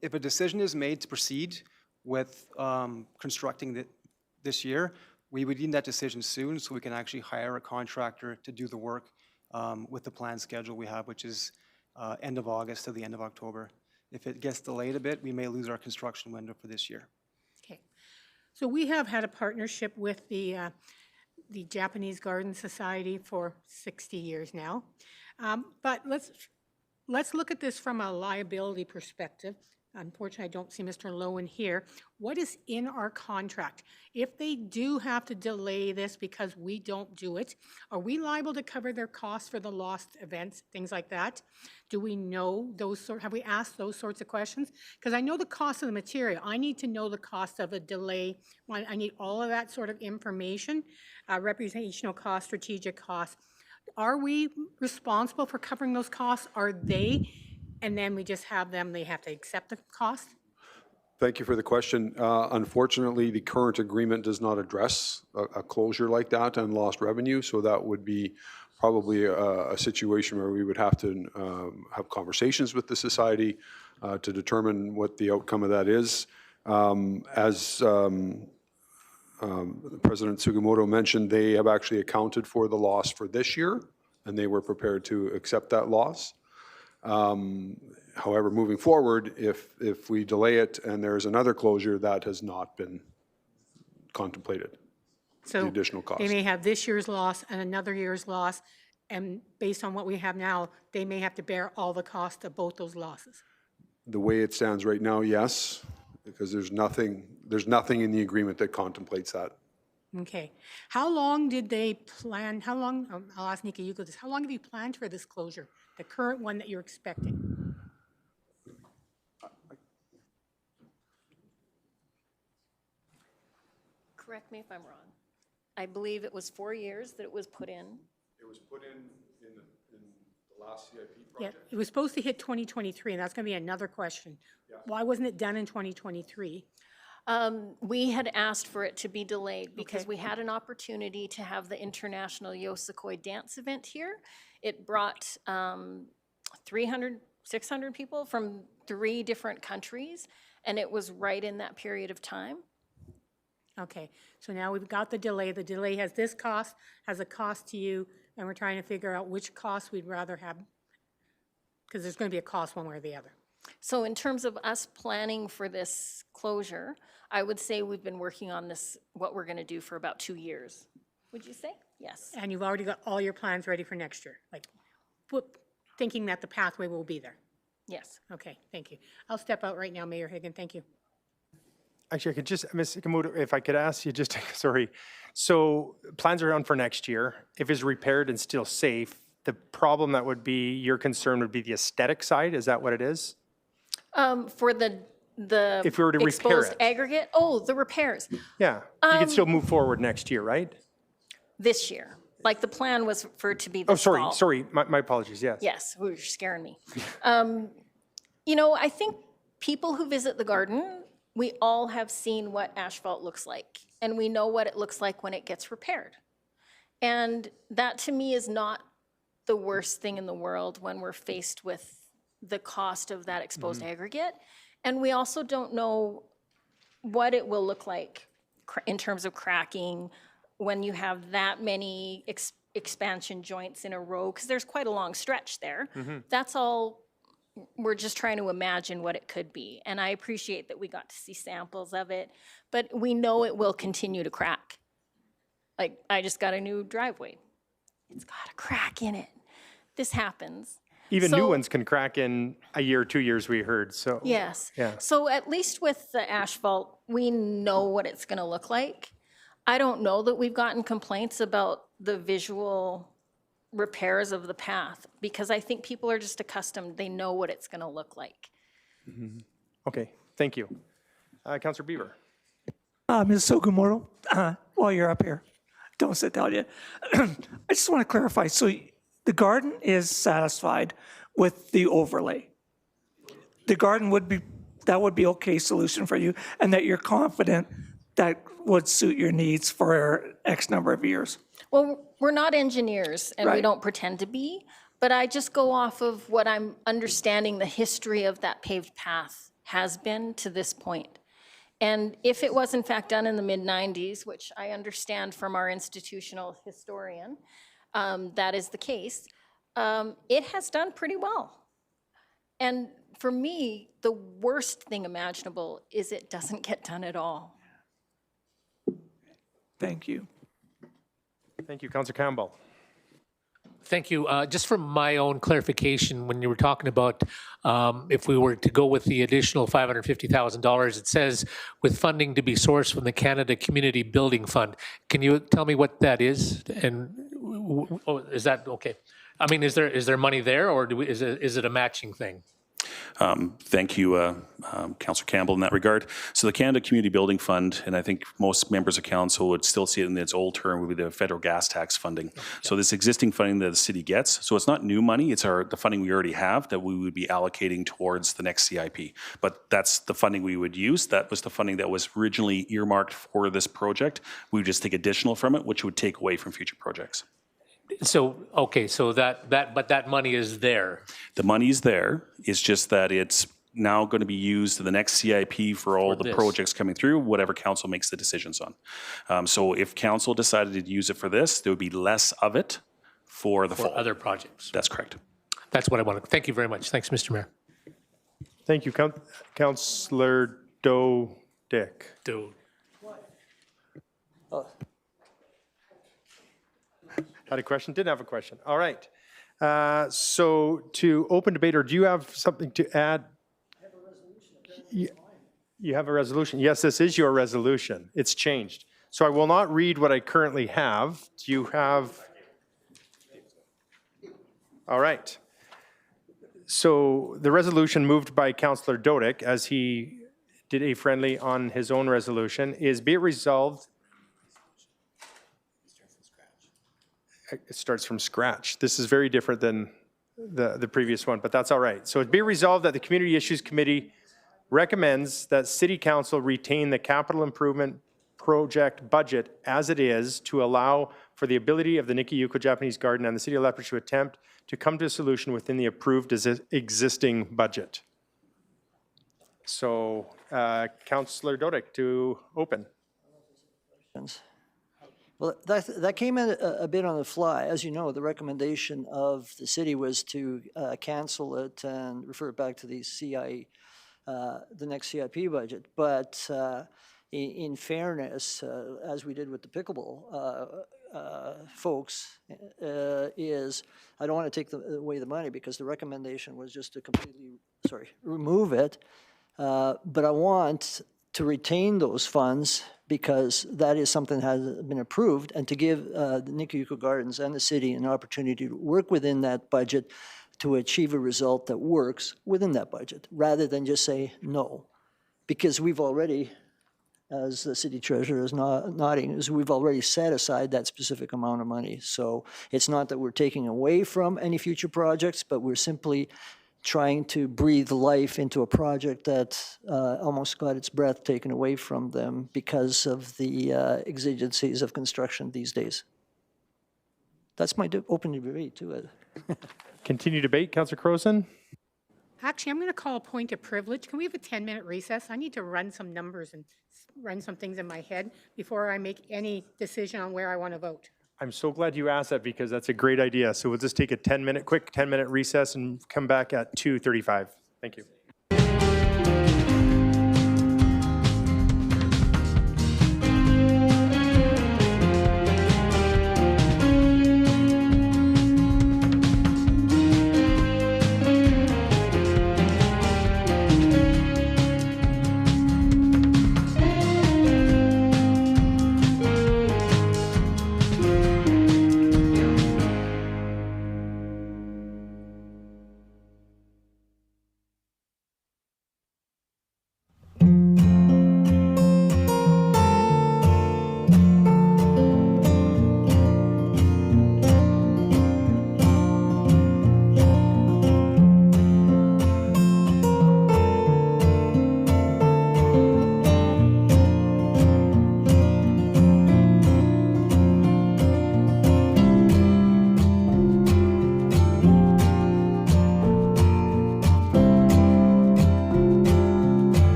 If a decision is made to proceed with constructing this year, we would need that decision soon so we can actually hire a contractor to do the work with the planned schedule we have, which is end of August to the end of October. If it gets delayed a bit, we may lose our construction window for this year. Okay. So we have had a partnership with the Japanese Garden Society for 60 years now. But let's look at this from a liability perspective. Unfortunately, I don't see Mr. Lowen here. What is in our contract? If they do have to delay this because we don't do it, are we liable to cover their costs for the lost events, things like that? Do we know have we asked those sorts of questions? Because I know the cost of the material. I need to know the cost of a delay. I need all of that sort of information, reputational cost, strategic cost. Are we responsible for covering those costs? Are they? And then we just have them, they have to accept the cost? Thank you for the question. Unfortunately, the current agreement does not address a closure like that and lost revenue, so that would be probably a situation where we would have to have conversations with the society to determine what the outcome of that is. As President Sugimoto mentioned, they have actually accounted for the loss for this year, and they were prepared to accept that loss. However, moving forward, if we delay it and there's another closure, that has not been contemplated, the So additional cost. they may have this year's loss and another year's loss, and based on what we have now, they may have to bear all the cost of both those losses. The way it stands right now, yes, because there's nothing in the agreement that contemplates that. Okay. How long did they plan, how long, I'll ask Nikki Yuko this, how long have you planned for this closure, the current one that you're expecting? Correct me if I'm wrong. I believe it was 4 years that it was put in. It was put in the last CIP Yeah, it was supposed to hit 2023, and that's going to be another question. Why wasn't it done in 2023? We had asked for it to be delayed because Okay. we had an opportunity to have the International Yosekoi Dance event here. It brought 300, 600 people from 3 different countries, and it was right in that period of time. Okay, so now we've got the delay. The delay has this cost, has a cost to you, and we're trying to figure out which cost we'd rather have, because there's going to be a cost one way or the other. So in terms of us planning for this closure, I would say we've been working on this, what we're going to do for about 2 years. Would you say? Yes. And you've already got all your plans ready for next year, like thinking that the pathway will be there. Yes. Okay, thank you. I'll step out right now, Mayor Higgin, thank you. Actually, I could just, Ms. Sugimoto, if I could ask you just, sorry. So plans are on for next year. If it's repaired and still safe, the problem that would be, your concern would be the aesthetic side? Is that what it is? For the If we were to repair exposed it. aggregate, oh, the repairs, Yeah, you could still move forward next year, right? this year. Like the plan was for it to be this Oh, fall. sorry, my apologies, yes. Yes, you're scaring me. You know, I think people who visit the garden, we all have seen what asphalt looks like, and we know what it looks like when it gets repaired. And that to me is not the worst thing in the world when we're faced with the cost of that exposed aggregate. And we also don't know what it will look like in terms of cracking when you have that many expansion joints in a row, because there's quite a long stretch there. That's all, we're just trying to imagine what it could be. And I appreciate that we got to see samples of it, but we know it will continue to crack. Like, I just got a new driveway. It's got a crack in it. This happens. Even new So- ones can crack in a year, 2 years, we heard, so. Yes. Yeah. So at least with the asphalt, we know what it's going to look like. I don't know that we've gotten complaints about the visual repairs of the path, because I think people are just accustomed, they know what it's going to look like. Okay, thank you. Councillor Beaver. Ms. Sugimoto, while you're up here, don't sit down yet. I just want to clarify, so the garden is satisfied with the overlay. The garden would be, that would be okay solution for you, and that you're confident that would suit your needs for X number of years. Well, we're not engineers, and we Right. don't pretend to be, but I just go off of what I'm understanding the history of that paved path has been to this point. And if it was in fact done in the mid-90s, which I understand from our institutional historian, that is the case, it has done pretty well. And for me, the worst thing imaginable is it doesn't get done at all. Thank you. Thank you, Councillor Campbell. Thank you. Just for my own clarification, when you were talking about if we were to go with the additional $550,000, it says with funding to be sourced from the Canada Community Building Fund. Can you tell me what that is? And is that okay? I mean, is there money there, or is it a matching thing? Thank you, Councillor Campbell, in that regard. So the Canada Community Building Fund, and I think most members of council would still see it in its old term, would be the federal gas tax funding. So this existing funding that the city gets, so it's not new money, it's the funding we already have that we would be allocating towards the next CIP. But that's the funding we would use. That was the funding that was originally earmarked for this project. We would just take additional from it, which would take away from future projects. So, okay, so but that money is there. The money's there. It's just that it's now going to be used to the next CIP for all the this. projects coming through, whatever council makes the decisions on. So if council decided to use it for this, there would be less of it for the For fall. other projects. That's correct. That's what I wanted. Thank you very much. Thanks, Mr. Mayor. Thank you, Councillor Dick. Dude. Had a question? Didn't have a question. All right. So to open debate, or do you have something to add? You have a resolution. Yes, this is your resolution. It's changed. So I will not read what I currently have. Do you have? All right. So the resolution moved by Councillor Dodick, as he did a friendly on his own resolution, is be it resolved. It starts from scratch. This is very different than the previous one, but that's all right. So it be resolved that the Community Issues Committee recommends that City Council retain the capital improvement project budget as it is to allow for the ability of the Nikki-Yuko Japanese Garden and the City of Lethbridge to attempt to come to a solution within the approved existing budget. So Councillor Dodick to open. Well, that came in a bit on the fly. As you know, the recommendation of the city was to cancel it and refer it back to the the next CIP budget. But in fairness, as we did with the pickleball folks, is I don't want to take away the money because the recommendation was just to completely, remove it. But I want to retain those funds because that is something that has been approved, and to give the Nikki-Yuko Gardens and the city an opportunity to work within that budget to achieve a result that works within that budget, rather than just say no. Because we've already, as the city treasurer is nodding, is we've already set aside that specific amount of money. So it's not that we're taking away from any future projects, but we're simply trying to breathe life into a project that almost got its breath taken away from them because of the exigencies of construction these days. That's my open debate to it. Continue debate, Councillor Croson. Actually, I'm going to call a point of privilege. Can we have a 10-minute recess? I need to run some numbers and run some things in my head before I make any decision on where I want to vote. I'm so glad you asked that because that's a great idea. So we'll just take a quick 10-minute recess and come back at 2:35. Thank you.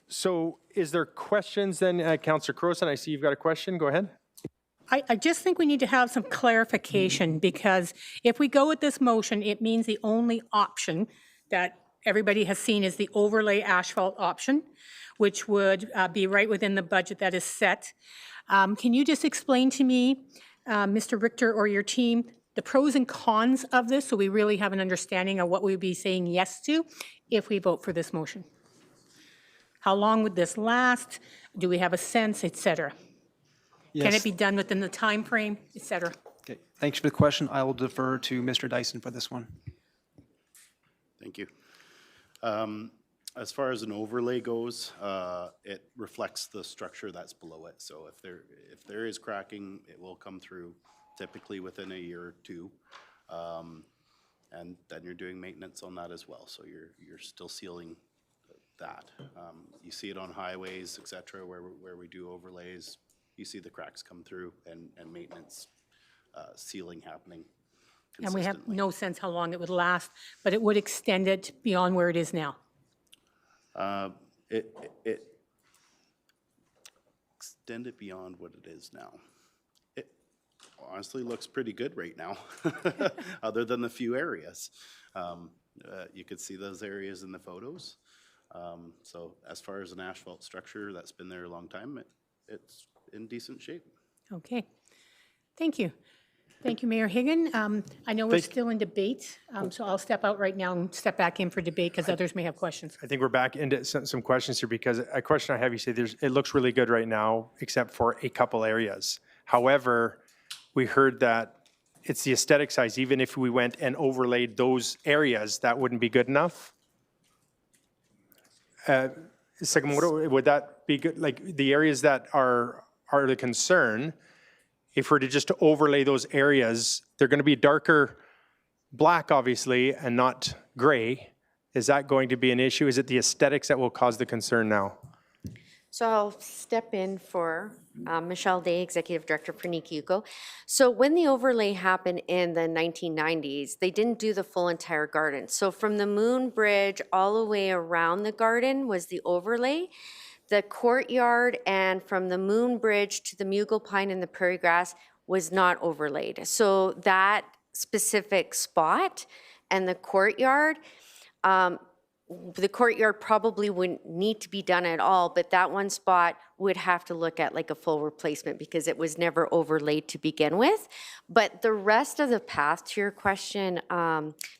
So is there questions then, Councillor Croson? I see you've got a question. Go ahead. I just think we need to have some clarification, because if we go with this motion, it means the only option that everybody has seen is the overlay asphalt option, which would be right within the budget that is set. Can you just explain to me, Mr. Richter or your team, the pros and cons of this, so we really have an understanding of what we'd be saying yes to if we vote for this motion? How long would this last? Do we have a sense, et cetera? Can Yes. Uh, it be done within the time frame, et cetera? Okay, thanks for the question. I will defer to Mr. Dyson for this one. Thank you. As far as an overlay goes, it reflects the structure that's below it. So if there is cracking, it will come through typically within a year or two. And then you're doing maintenance on that as well. So you're still sealing that. You see it on highways, et cetera, where we do overlays. You see the cracks come through and maintenance sealing happening And we have consistently. no sense how long it would last, but it would extend it beyond where it is now. It extend it beyond what it is now. It honestly looks pretty good right now, other than the few areas. You could see those areas in the photos. So as far as an asphalt structure that's been there a long time, it's in decent shape. Okay. Thank you. Thank you, Mayor Higgin. I know we're still in debate, so I'll step out right now and step back in for debate because others may have questions. I think we're back into some questions here, because a question I have, you say it looks really good right now, except for a couple areas. However, we heard that it's the aesthetic size. Even if we went and overlaid those areas, that wouldn't be good enough? Sakamoto, would that be good? Like the areas that are the concern, if we're to just overlay those areas, they're going to be darker black, obviously, and not gray. Is that going to be an issue? Is it the aesthetics that will cause the concern now? So I'll step in for Michelle Day, Executive Director for Nikki Yuko. So when the overlay happened in the 1990s, they didn't do the full entire garden. So from the Moon Bridge all the way around the garden was the overlay. The courtyard and from the Moon Bridge to the Mughal Pine and the Prairie Grass was not overlaid. So that specific spot and the courtyard probably wouldn't need to be done at all, but that one spot would have to look at like a full replacement because it was never overlaid to begin with. But the rest of the path, to your question,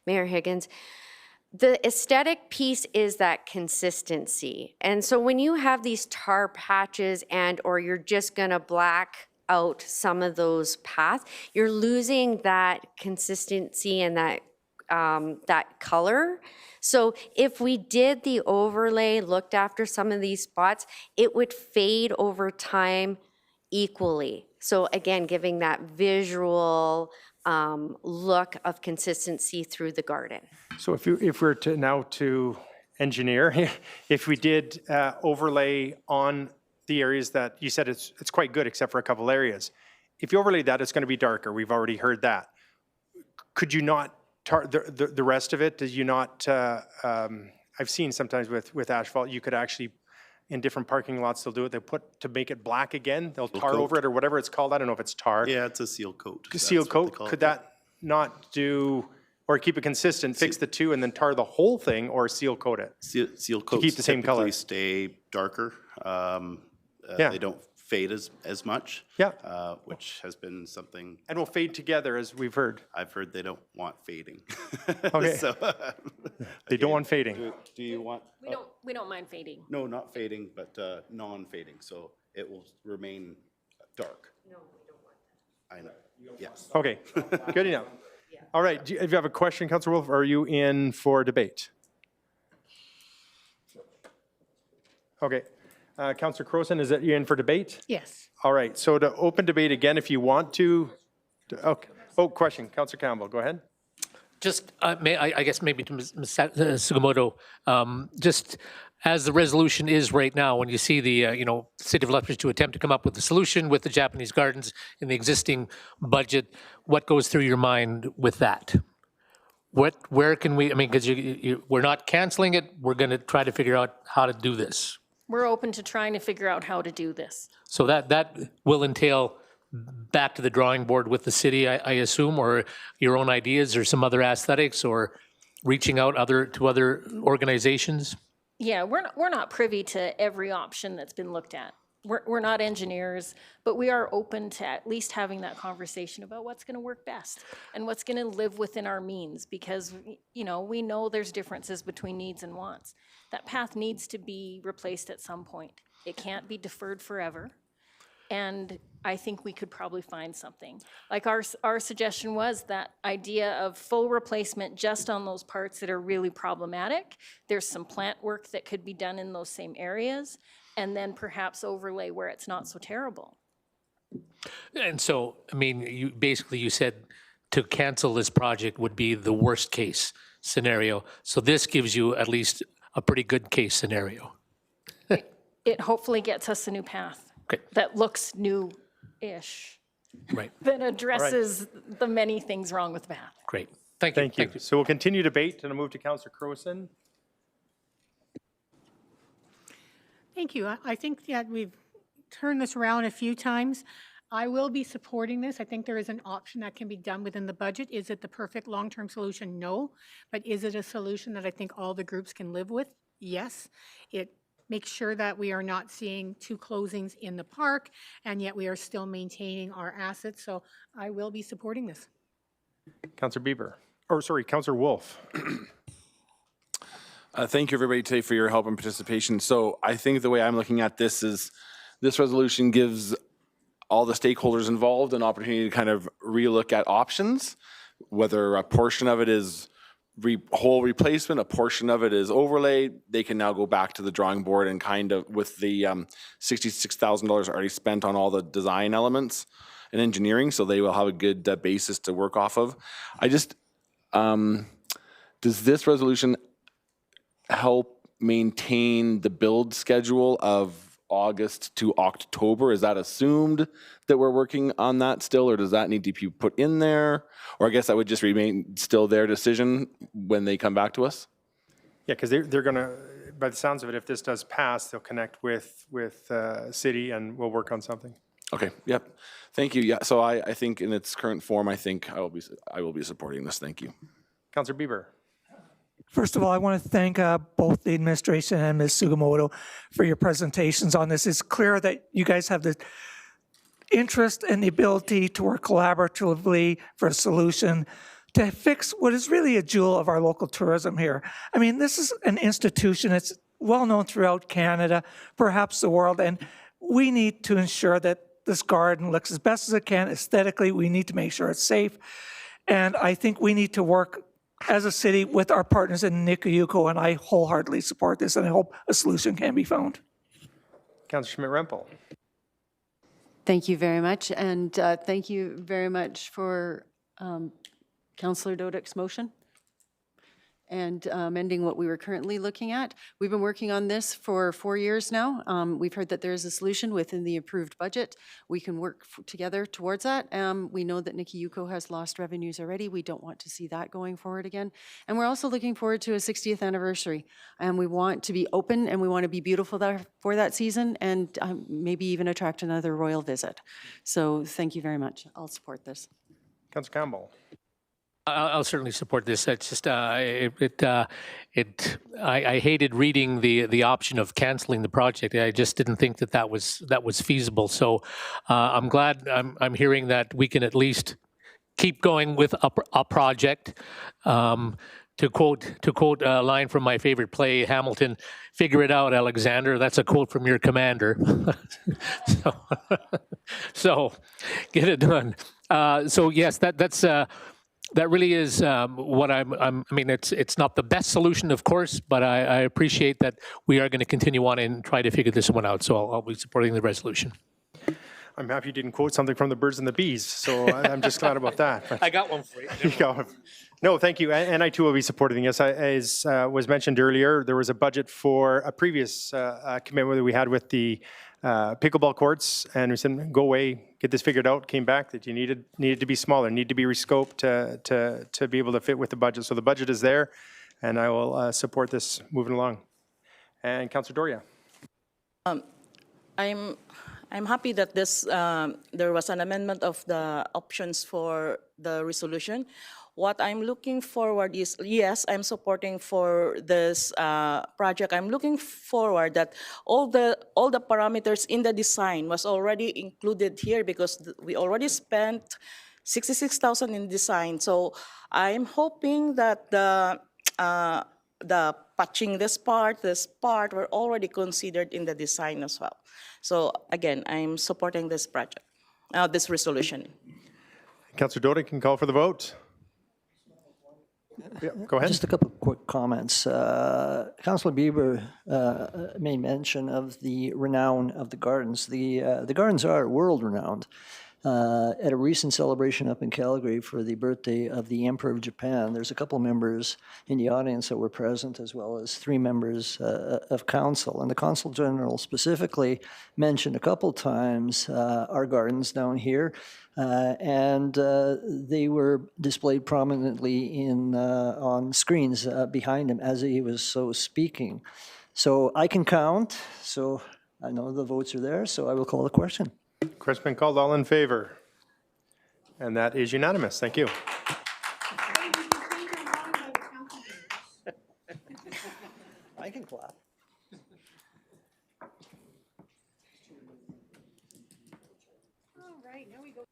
Mayor Higgins, the aesthetic piece is that consistency. And so when you have these tar patches or you're just gonna black out some of those paths, you're losing that consistency and that color. So if we did the overlay, looked after some of these spots, it would fade over time equally. So again, giving that visual look of consistency through the garden. So if we're to engineer, if we did overlay on the areas that you said it's quite good except for a couple areas. If you overlay that, it's going to be darker. We've already heard that. Could you not tar the rest of it? Did you not? I've seen sometimes with asphalt, you could actually, in different parking lots, they'll do it. They put to make it black again. They'll tar over it or whatever it's called. I don't know if it's tar. Yeah, it's a seal coat. Seal coat. Could that not do? Or keep it consistent, fix the two, and then tar the whole thing, or seal coat it? Seal coats keep the same color. typically stay darker. Yeah. They don't fade as much. Yeah. Which has been something. And will fade together, as we've heard. I've heard they don't want fading. Okay. So, They don't want fading. do you want? We don't mind fading. No, not fading, but non-fading. So it will remain dark. No, we don't want that. I know. Yes. Okay, good enough. All right, if you have a question, Councillor Wolf, are you in for debate? Okay, Councillor Croson, is that you in for debate? Yes. All right, so to open debate again, if you want to, okay. Oh, question, Councillor Campbell, go ahead. Just, I guess maybe to Ms. Sugimoto, just as the resolution is right now, when you see the, City of Lethbridge to attempt to come up with a solution with the Japanese gardens in the existing budget, what goes through your mind with that? Where can we, because we're not canceling it, we're going to try to figure out how to do this. We're open to trying to figure out how to do this. So that will entail back to the drawing board with the city, I assume, or your own ideas or some other aesthetics, or reaching out to other organizations? Yeah, we're not privy to every option that's been looked at. We're not engineers, but we are open to at least having that conversation about what's going to work best and what's going to live within our means, because, you know, we know there's differences between needs and wants. That path needs to be replaced at some point. It can't be deferred forever. And I think we could probably find something. Like our suggestion was that idea of full replacement just on those parts that are really problematic. There's some plant work that could be done in those same areas, and then perhaps overlay where it's not so terrible. And so, I mean, you said to cancel this project would be the worst case scenario. So this gives you at least a pretty good case scenario. It hopefully gets us a new path that looks new-ish. Right. That addresses the many things wrong with the path. Great. Thank you. Thank you. So we'll continue debate, and I'll move to Councillor Crowson. Thank you. I think that we've turned this around a few times. I will be supporting this. I think there is an option that can be done within the budget. Is it the perfect long-term solution? No. But is it a solution that I think all the groups can live with? Yes. It makes sure that we are not seeing two closings in the park, and yet we are still maintaining our assets. So I will be supporting this. Councillor Bieber, or sorry, Councillor Wolf. Thank you, everybody, today for your help and participation. So I think the way I'm looking at this is this resolution gives all the stakeholders involved an opportunity to kind of relook at options, whether a portion of it is whole replacement, a portion of it is overlay. They can now go back to the drawing board and kind of, with the $66,000 already spent on all the design elements and engineering, so they will have a good basis to work off of. I just, does this resolution help maintain the build schedule of August to October? Is that assumed that we're working on that still, or does that need to be put in there? Or I guess that would just remain still their decision when they come back to us? Yeah, because they're going to, by the sounds of it, if this does pass, they'll connect with city and we'll work on something. Okay, yep. Thank you. Yeah, so I think in its current form, I think I will be supporting this. Thank you. Councillor Bieber. First of all, I want to thank both the administration and Ms. Sugimoto for your presentations on this. It's clear that you guys have the interest and the ability to work collaboratively for a solution to fix what is really a jewel of our local tourism here. I mean, this is an institution that's well known throughout Canada, perhaps the world, and we need to ensure that this garden looks as best as it can aesthetically. We need to make sure it's safe. And I think we need to work as a city with our partners in Nikayuko, and I wholeheartedly support this, and I hope a solution can be found. Councillor Schmidt-Rempel. Thank you very much, and thank you very much for Councillor Dodek's motion and amending what we were currently looking at. We've been working on this for 4 years now. We've heard that there is a solution within the approved budget. We can work together towards that. We know that Nikayuko has lost revenues already. We don't want to see that going forward again. And we're also looking forward to a 60th anniversary. And we want to be open and we want to be beautiful for that season and maybe even attract another royal visit. So thank you very much. I'll support this. Councillor Campbell. I'll certainly support this. It's just I hated reading the option of canceling the project. I just didn't think that was feasible. So I'm glad I'm hearing that we can at least keep going with a project. To quote a line from my favorite play, Hamilton, "Figure it out, Alexander." That's a quote from your commander. so get it done. So yes, that really is what I mean, it's not the best solution, of course, but I appreciate that we are going to continue on and try to figure this one out. So I'll be supporting the resolution. I'm happy you didn't quote something from the Birds and the Bees, so I'm just glad about that. I got one for you. No, thank you. And I too will be supporting this. As was mentioned earlier, there was a budget for a previous commitment that we had with the pickleball courts, and we said, go away, get this figured out, came back that you needed to be smaller, needed to be rescoped to be able to fit with the budget. So the budget is there, and I will support this moving along. And Councillor Doria. I'm happy that there was an amendment of the options for the resolution. What I'm looking forward is, yes, I'm supporting for this project. I'm looking forward that all the parameters in the design was already included here because we already spent 66,000 in design. So I'm hoping that the patching this part were already considered in the design as well. So again, I'm supporting this project, this resolution. Councillor Dodick can call for the vote. Yeah, go ahead. Just a couple of quick comments. Councillor Bieber made mention of the renown of the gardens. The gardens are world-renowned. At a recent celebration up in Calgary for the birthday of the Emperor of Japan, there's a couple members in the audience that were present, as well as 3 members of council. And the Consul General specifically mentioned a couple times our gardens down here, and they were displayed prominently on screens behind him as he was so speaking. So I can count, so I know the votes are there, so I will call the question. Question been called. All in favor? And that is unanimous. Thank you. I can clap. All right, now we go.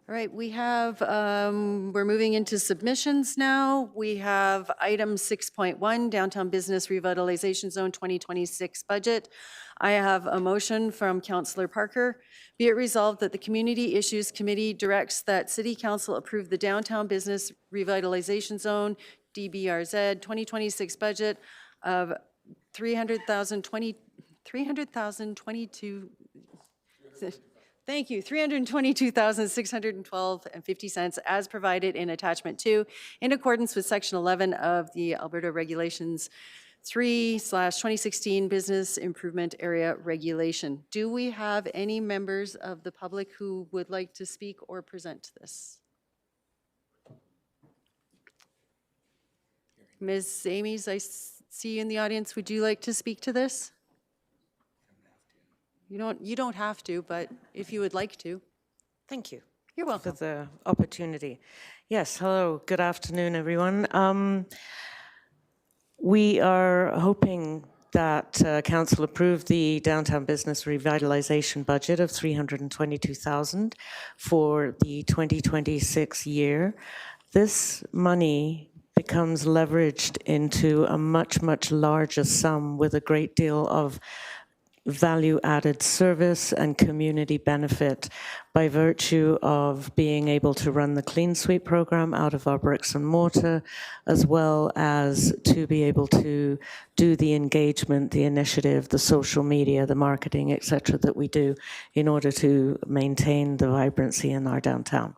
All right, we have, we're moving into submissions now. We have item 6.1, Downtown Business Revitalization Zone 2026 budget. I have a motion from Councillor Parker. Be it resolved that the Community Issues Committee directs that City Council approve the Downtown Business Revitalization Zone, DBRZ, 2026 budget of $322,612.50 as provided in attachment 2 in accordance with section 11 of the Alberta Regulations 3/2016 Business Improvement Area Regulation. Do we have any members of the public who would like to speak or present this? Ms. Ames, I see you in the audience. Would you like to speak to this? You don't have to, but if you would like to. Thank you. You're welcome. For the opportunity. Yes, hello, good afternoon, everyone. We are hoping that Council approve the Downtown Business Revitalization budget of $322,000 for the 2026 year. This money becomes leveraged into a much, much larger sum with a great deal of value-added service and community benefit by virtue of being able to run the Clean Sweep program out of our bricks and mortar, as well as to be able to do the engagement, the initiative, the social media, the marketing, et cetera, that we do in order to maintain the vibrancy in our downtown.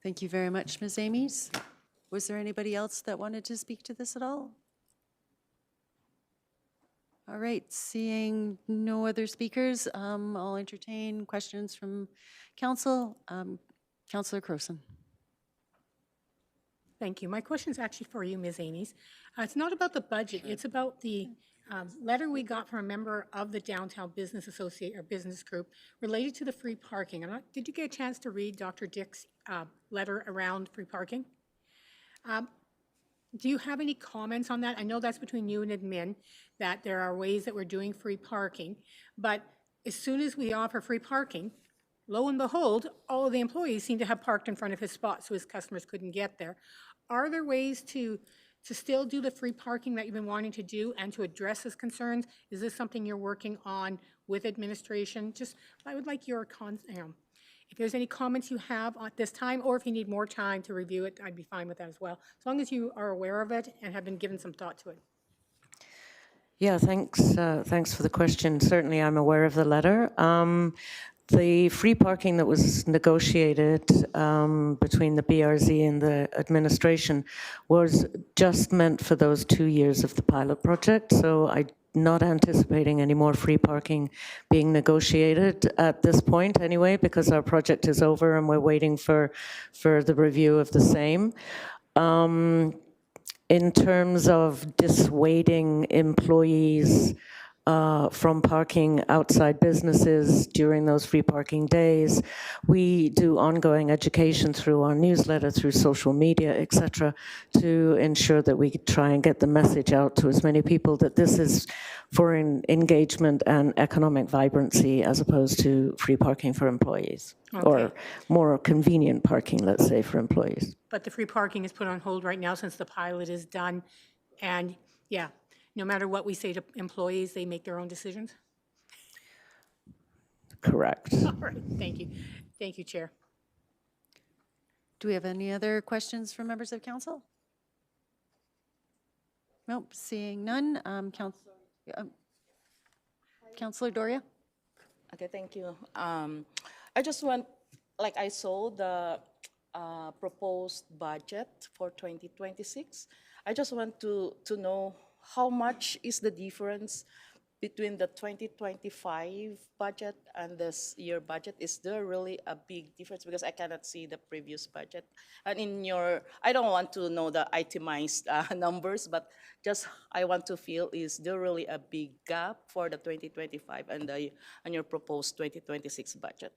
Thank you very much, Ms. Ames. Was there anybody else that wanted to speak to this at all? All right, seeing no other speakers, I'll entertain questions from council. Councillor Crowson. Thank you. My question is actually for you, Ms. Ames. It's not about the budget. It's about the letter we got from a member of the Downtown Business Associate or Business Group related to the free parking. Did you get a chance to read Dr. Dick's letter around free parking? Do you have any comments on that? I know that's between you and admin, that there are ways that we're doing free parking, but as soon as we offer free parking, lo and behold, all of the employees seem to have parked in front of his spot, so his customers couldn't get there. Are there ways to still do the free parking that you've been wanting to do and to address his concerns? Is this something you're working on with administration? Just, I would like your if there's any comments you have at this time, or if you need more time to review it, I'd be fine with that as well, as long as you are aware of it and have been given some thought to it. Yeah, thanks. Thanks for the question. Certainly, I'm aware of the letter. The free parking that was negotiated between the BRZ and the administration was just meant for those 2 years of the pilot project. So I'm not anticipating any more free parking being negotiated at this point anyway, because our project is over and we're waiting for the review of the same. In terms of dissuading employees from parking outside businesses during those free parking days, we do ongoing education through our newsletter, through social media, et cetera, to ensure that we try and get the message out to as many people that this is for engagement and economic vibrancy as opposed to free parking for employees. Okay. Or more convenient parking, let's say, for employees. But the free parking is put on hold right now since the pilot is done, and yeah, no matter what we say to employees, they make their own decisions? Correct. All right, thank you. Thank you, Chair. Do we have any other questions from members of council? Nope, seeing none. Councillor Doria? Okay, thank you. I just want, like I saw the proposed budget for 2026. I just want to know how much is the difference between the 2025 budget and this year budget? Is there really a big difference? Because I cannot see the previous budget. And in your, I don't want to know the itemized numbers, but just I want to feel, is there really a big gap for the 2025 and your proposed 2026 budget?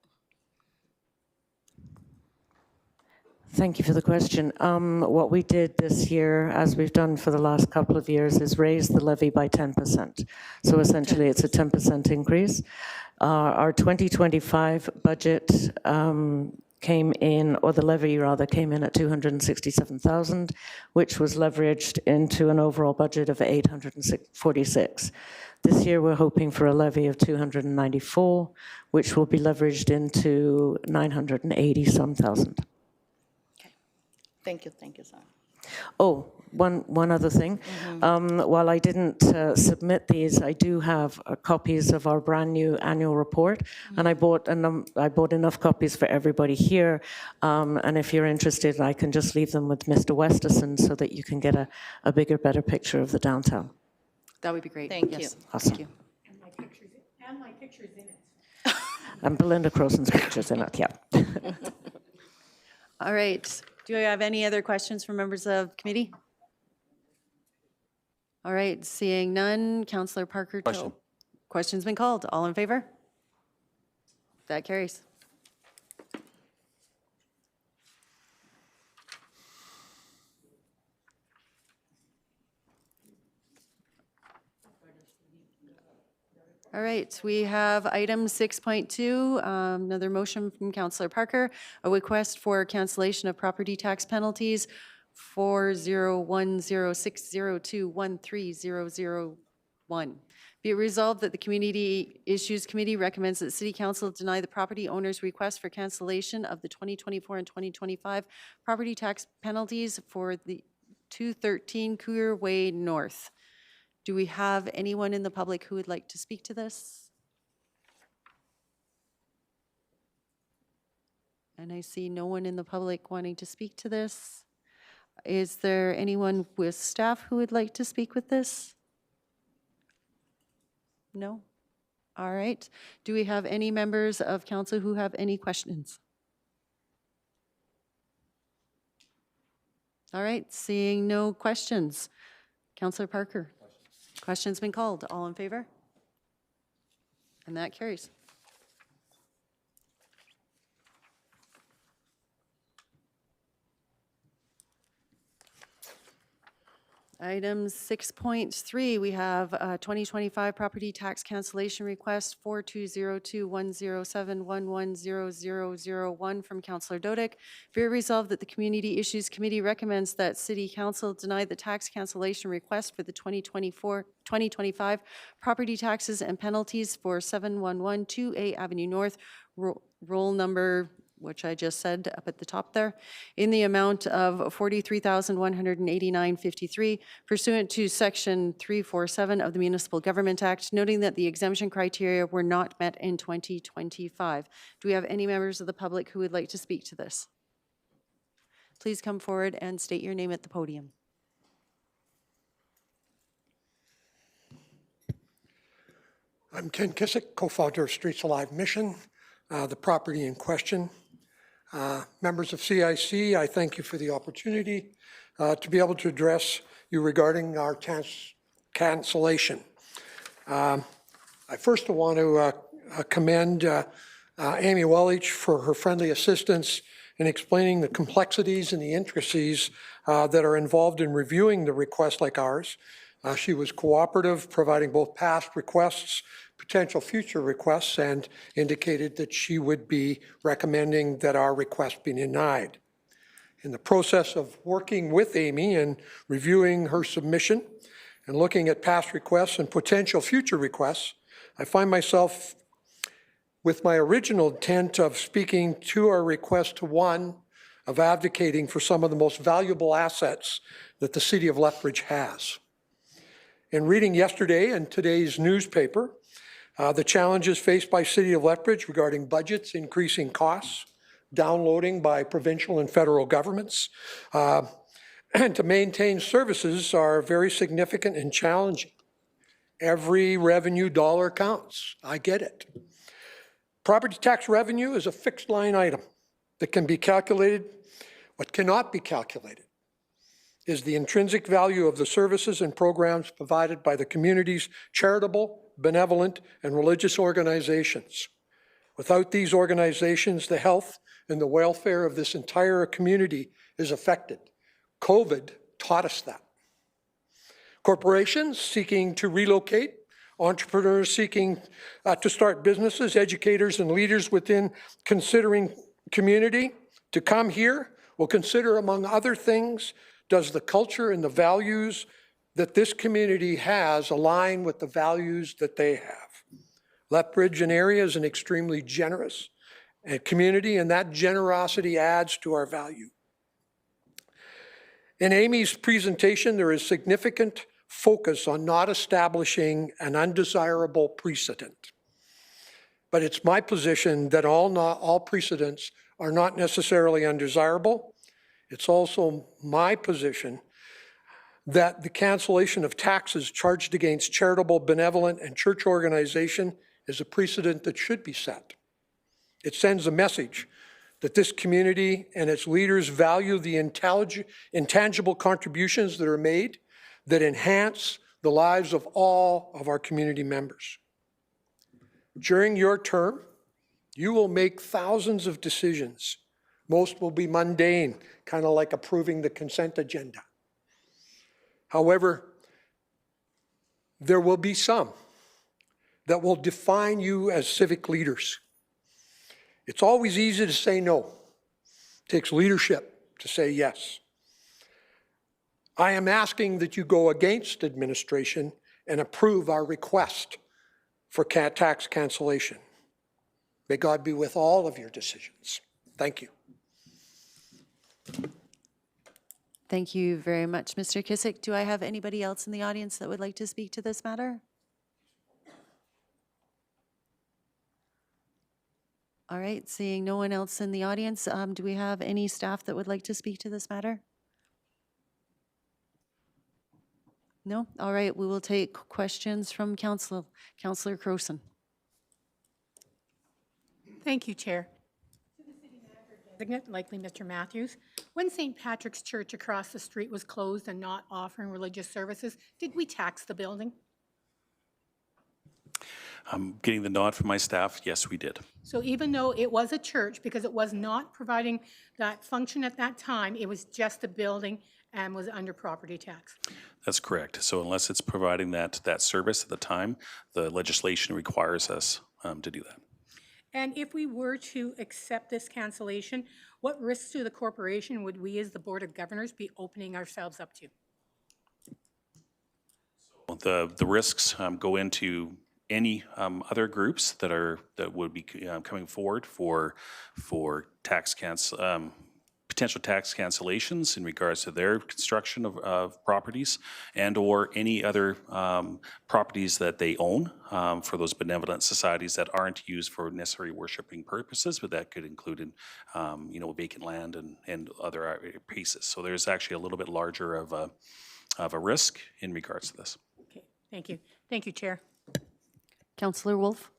Thank you for the question. What we did this year, as we've done for the last couple of years, is raise the levy by 10%. So essentially, it's a 10% increase. Our 2025 budget came in, or the levy rather, came in at 267,000, which was leveraged into an overall budget of 846. This year, we're hoping for a levy of 294, which will be leveraged into 980-some thousand. Thank you, sir. Oh, one other thing. While I didn't submit these, I do have copies of our brand new annual report, and I bought enough copies for everybody here. And if you're interested, I can just leave them with Mr. Westerson so that you can get a bigger, better picture of the downtown. That would be great. Thank Yes. you. Awesome. Thank you. And my picture's in it. And Belinda Croson's pictures in it, yeah. All right. Do we have any other questions from members of committee? All right, seeing none. Councillor Parker. Question. Question's been called. All in favor? That carries. All right, we have item 6.2, another motion from Councillor Parker, a request for cancellation of property tax penalties 4010602130001. Be it resolved that the Community Issues Committee recommends that City Council deny the property owner's request for cancellation of the 2024 and 2025 property tax penalties for the 213 Cougar Way North. Do we have anyone in the public who would like to speak to this? And I see no one in the public wanting to speak to this. Is there anyone with staff who would like to speak with this? No? All right. Do we have any members of council who have any questions? All right, seeing no questions. Councillor Parker. Question's been called. All in favor? And that carries. Item 6.3, we have 2025 property tax cancellation request 42021071100001 from Councillor Dodick. Be it resolved that the Community Issues Committee recommends that City Council deny the tax cancellation request for the 2025 property taxes and penalties for 711 2A Avenue North, roll number, which I just said up at the top there, in the amount of $43,189.53 pursuant to Section 347 of the Municipal Government Act, noting that the exemption criteria were not met in 2025. Do we have any members of the public who would like to speak to this? Please come forward and state your name at the podium. I'm Ken Kissick, co-founder of Streets Alive Mission, the property in question. Members of CIC, I thank you for the opportunity to be able to address you regarding our cancellation. I first want to commend Amy Wellich for her friendly assistance in explaining the complexities and the intricacies that are involved in reviewing the request like ours. She was cooperative, providing both past requests, potential future requests, and indicated that she would be recommending that our request be denied. In the process of working with Amy and reviewing her submission and looking at past requests and potential future requests, I find myself with my original intent of speaking to our request to one, of advocating for some of the most valuable assets that the City of Lethbridge has. In reading yesterday and today's newspaper, the challenges faced by City of Lethbridge regarding budgets, increasing costs, downloading by provincial and federal governments, and to maintain services are very significant and challenging. Every revenue dollar counts. I get it. Property tax revenue is a fixed line item that can be calculated. What cannot be calculated is the intrinsic value of the services and programs provided by the community's charitable, benevolent, and religious organizations. Without these organizations, the health and the welfare of this entire community is affected. COVID taught us that. Corporations seeking to relocate, entrepreneurs seeking to start businesses, educators and leaders within considering community to come here will consider, among other things, does the culture and the values that this community has align with the values that they have? Lethbridge and area is an extremely generous community, and that generosity adds to our value. In Amy's presentation, there is significant focus on not establishing an undesirable precedent. But it's my position that all precedents are not necessarily undesirable. It's also my position that the cancellation of taxes charged against charitable, benevolent, and church organization is a precedent that should be set. It sends a message that this community and its leaders value the intangible contributions that are made that enhance the lives of all of our community members. During your term, you will make thousands of decisions. Most will be mundane, kind of like approving the consent agenda. However, there will be some that will define you as civic leaders. It's always easy to say no. It takes leadership to say yes. I am asking that you go against administration and approve our request for tax cancellation. May God be with all of your decisions. Thank you. Thank you very much, Mr. Kissick. Do I have anybody else in the audience that would like to speak to this matter? All right, seeing no one else in the audience, do we have any staff that would like to speak to this matter? No? All right, we will take questions from Councillor Crowson. Thank you, Chair. To the City Manager Designate, likely Mr. Matthews, when St. Patrick's Church across the street was closed and not offering religious services, did we tax the building? I'm getting the nod from my staff. Yes, we did. So even though it was a church, because it was not providing that function at that time, it was just a building and was under property tax. That's correct. So unless it's providing that service at the time, the legislation requires us to do that. And if we were to accept this cancellation, what risks to the corporation would we as the Board of Governors be opening ourselves up to? The risks go into any other groups that would be coming forward for potential tax cancellations in regards to their construction of properties, and or any other properties that they own for those benevolent societies that aren't used for necessary worshiping purposes, but that could include vacant land and other pieces. So there's actually a little bit larger of a risk in regards to this. Okay, thank you. Thank you, Chair. Councillor Wolf?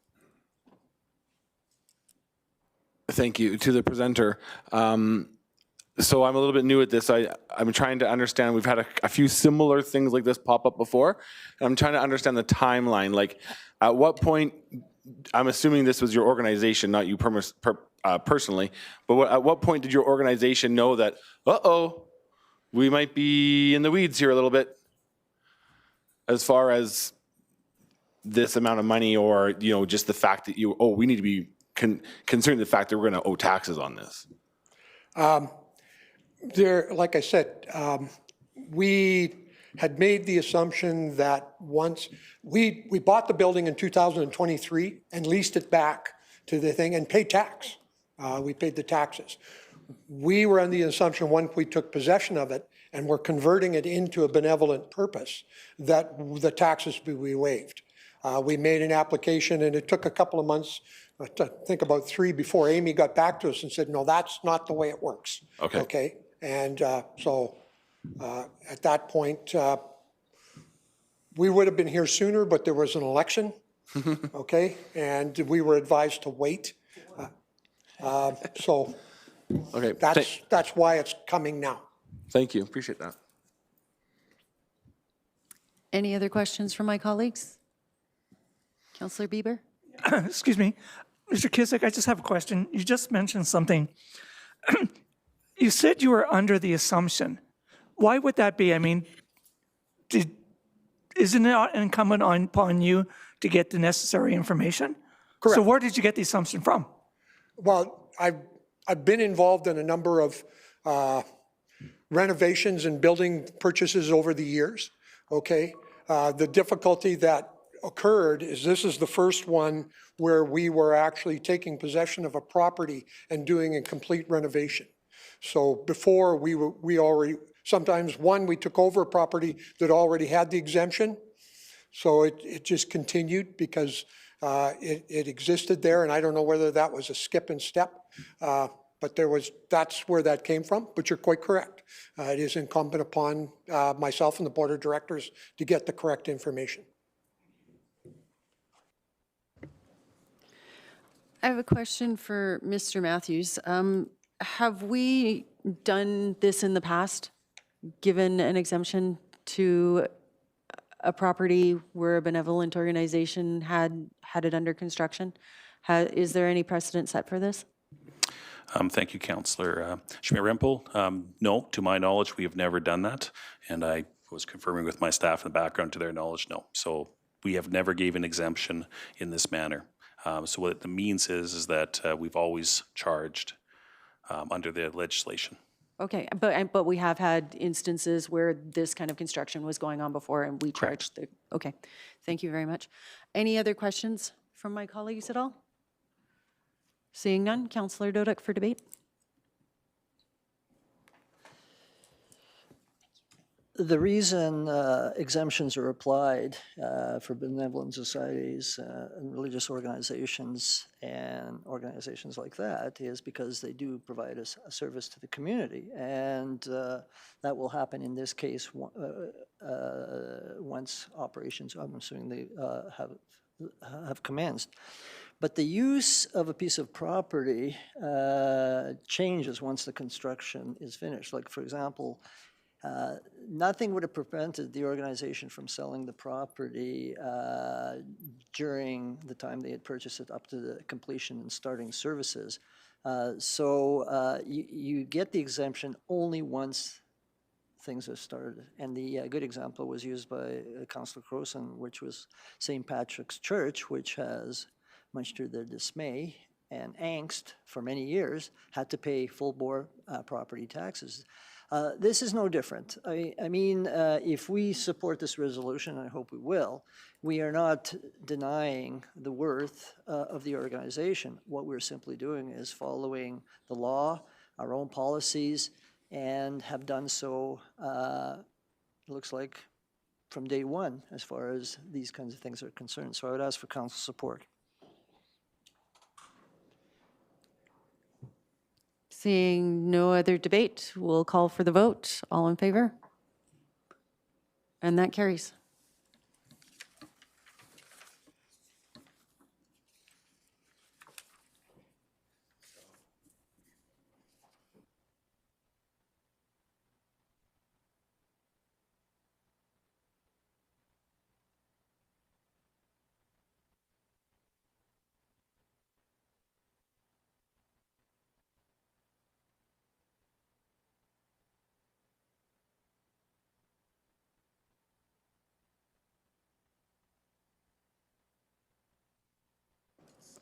Thank you to the presenter. So I'm a little bit new at this. I'm trying to understand, we've had a few similar things like this pop up before, and I'm trying to understand the timeline. Like, at what point, I'm assuming this was your organization, not you personally, but at what point did your organization know that, uh-oh, we might be in the weeds here a little bit as far as this amount of money, or, just the fact that we need to be considering the fact that we're going to owe taxes on this? Like I said, we had made the assumption that once we bought the building in 2023 and leased it back to the thing and paid tax. We paid the taxes. We were under the assumption once we took possession of it and were converting it into a benevolent purpose, that the taxes would be waived. We made an application, and it took a couple of months, I think about 3, before Amy got back to us and said, no, that's not the way it works. Okay. And so at that point, we would have been here sooner, but there was an election, okay? And we were advised to wait. So that's why it's coming now. Thank you. Appreciate that. Any other questions from my colleagues? Councillor Bieber? Excuse me. Mr. Kizik, I just have a question. You just mentioned something. You said you were under the assumption. Why would that be? I mean, isn't it incumbent upon you to get the necessary information? Correct. So where did you get the assumption from? Well, I've been involved in a number of renovations and building purchases over the years, okay? The difficulty that occurred is this is the first one where we were actually taking possession of a property and doing a complete renovation. So before we already, sometimes we took over a property that already had the exemption. So it just continued because it existed there, and I don't know whether that was a skip and step, but that's where that came from. But you're quite correct. It is incumbent upon myself and the Board of Directors to get the correct information. I have a question for Mr. Matthews. Have we done this in the past, given an exemption to a property where a benevolent organization had it under construction? Is there any precedent set for this? Thank you, Councillor Schmidt-Rempel. No, to my knowledge, we have never done that, and I was confirming with my staff in the background, to their knowledge, no. So we have never gave an exemption in this manner. So what it means is that we've always charged under the legislation. Okay, but we have had instances where this kind of construction was going on before, and we charged the, okay. Thank you very much. Any other questions from my colleagues at all? Seeing none, Councillor Doduk for debate. The reason exemptions are applied for benevolent societies and religious organizations and organizations like that is because they do provide a service to the community, and that will happen in this case once operations, I'm assuming they have commenced. But the use of a piece of property changes once the construction is finished. Like, for example, nothing would have prevented the organization from selling the property during the time they had purchased it up to the completion and starting services. So you get the exemption only once things have started. And the good example was used by Councillor Croson, which was St. Patrick's Church, which has, much to their dismay and angst for many years, had to pay full-bore property taxes. This is no different. I mean, if we support this resolution, and I hope we will, we are not denying the worth of the organization. What we're simply doing is following the law, our own policies, and have done so, it looks like, from day one, as far as these kinds of things are concerned. So I would ask for council support. Seeing no other debate, we'll call for the vote. All in favor? And that carries.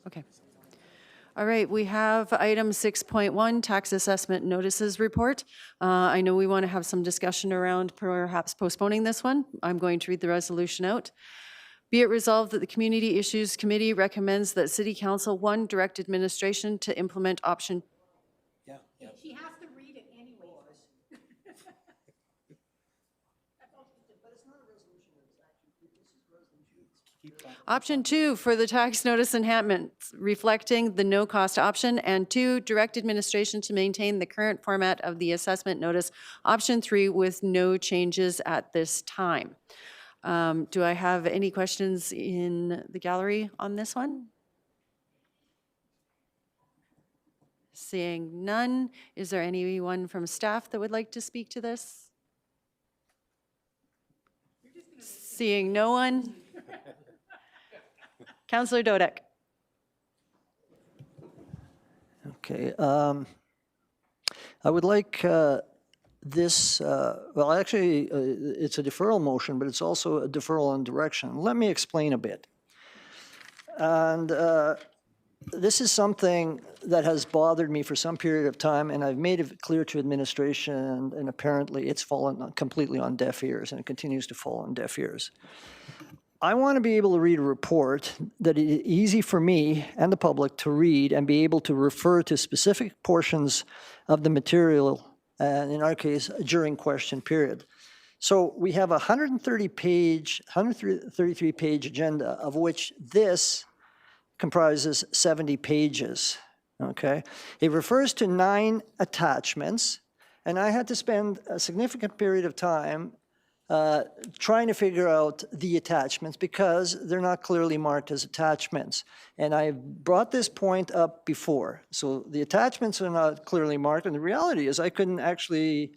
Okay. All right, we have item 6.1, tax assessment notices report. I know we want to have some discussion around perhaps postponing this one. I'm going to read the resolution out. Be it resolved that the Community Issues Committee recommends that City Council, 1, direct administration to implement option. She has to read it anyways. Option 2 for the tax notice enhancement, reflecting the no-cost option, and 2, direct administration to maintain the current format of the assessment notice. Option 3 with no changes at this time. Do I have any questions in the gallery on this one? Seeing none, is there anyone from staff that would like to speak to this? Seeing no one? Councillor Dodek. Okay. I would like this, well, actually, it's a deferral motion, but it's also a deferral on direction. Let me explain a bit. And this is something that has bothered me for some period of time, and I've made it clear to administration, and apparently it's fallen completely on deaf ears, and it continues to fall on deaf ears. I want to be able to read a report that is easy for me and the public to read and be able to refer to specific portions of the material, and in our case, during question period. So we have a 133-page agenda, of which this comprises 70 pages, okay? It refers to 9 attachments, and I had to spend a significant period of time trying to figure out the attachments because they're not clearly marked as attachments. And I've brought this point up before. So the attachments are not clearly marked, and the reality is I couldn't actually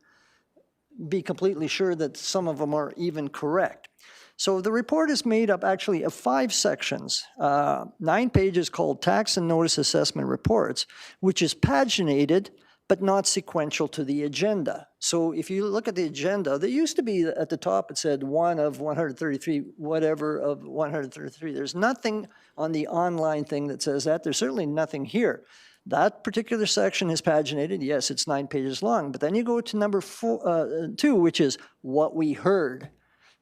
be completely sure that some of them are even correct. So the report is made up actually of 5 sections, 9 pages called Tax and Notice Assessment Reports, which is paginated but not sequential to the agenda. So if you look at the agenda, there used to be at the top, it said 1 of 133, whatever of 133. There's nothing on the online thing that says that. There's certainly nothing here. That particular section is paginated. Yes, it's 9 pages long. But then you go to number 2, which is what we heard.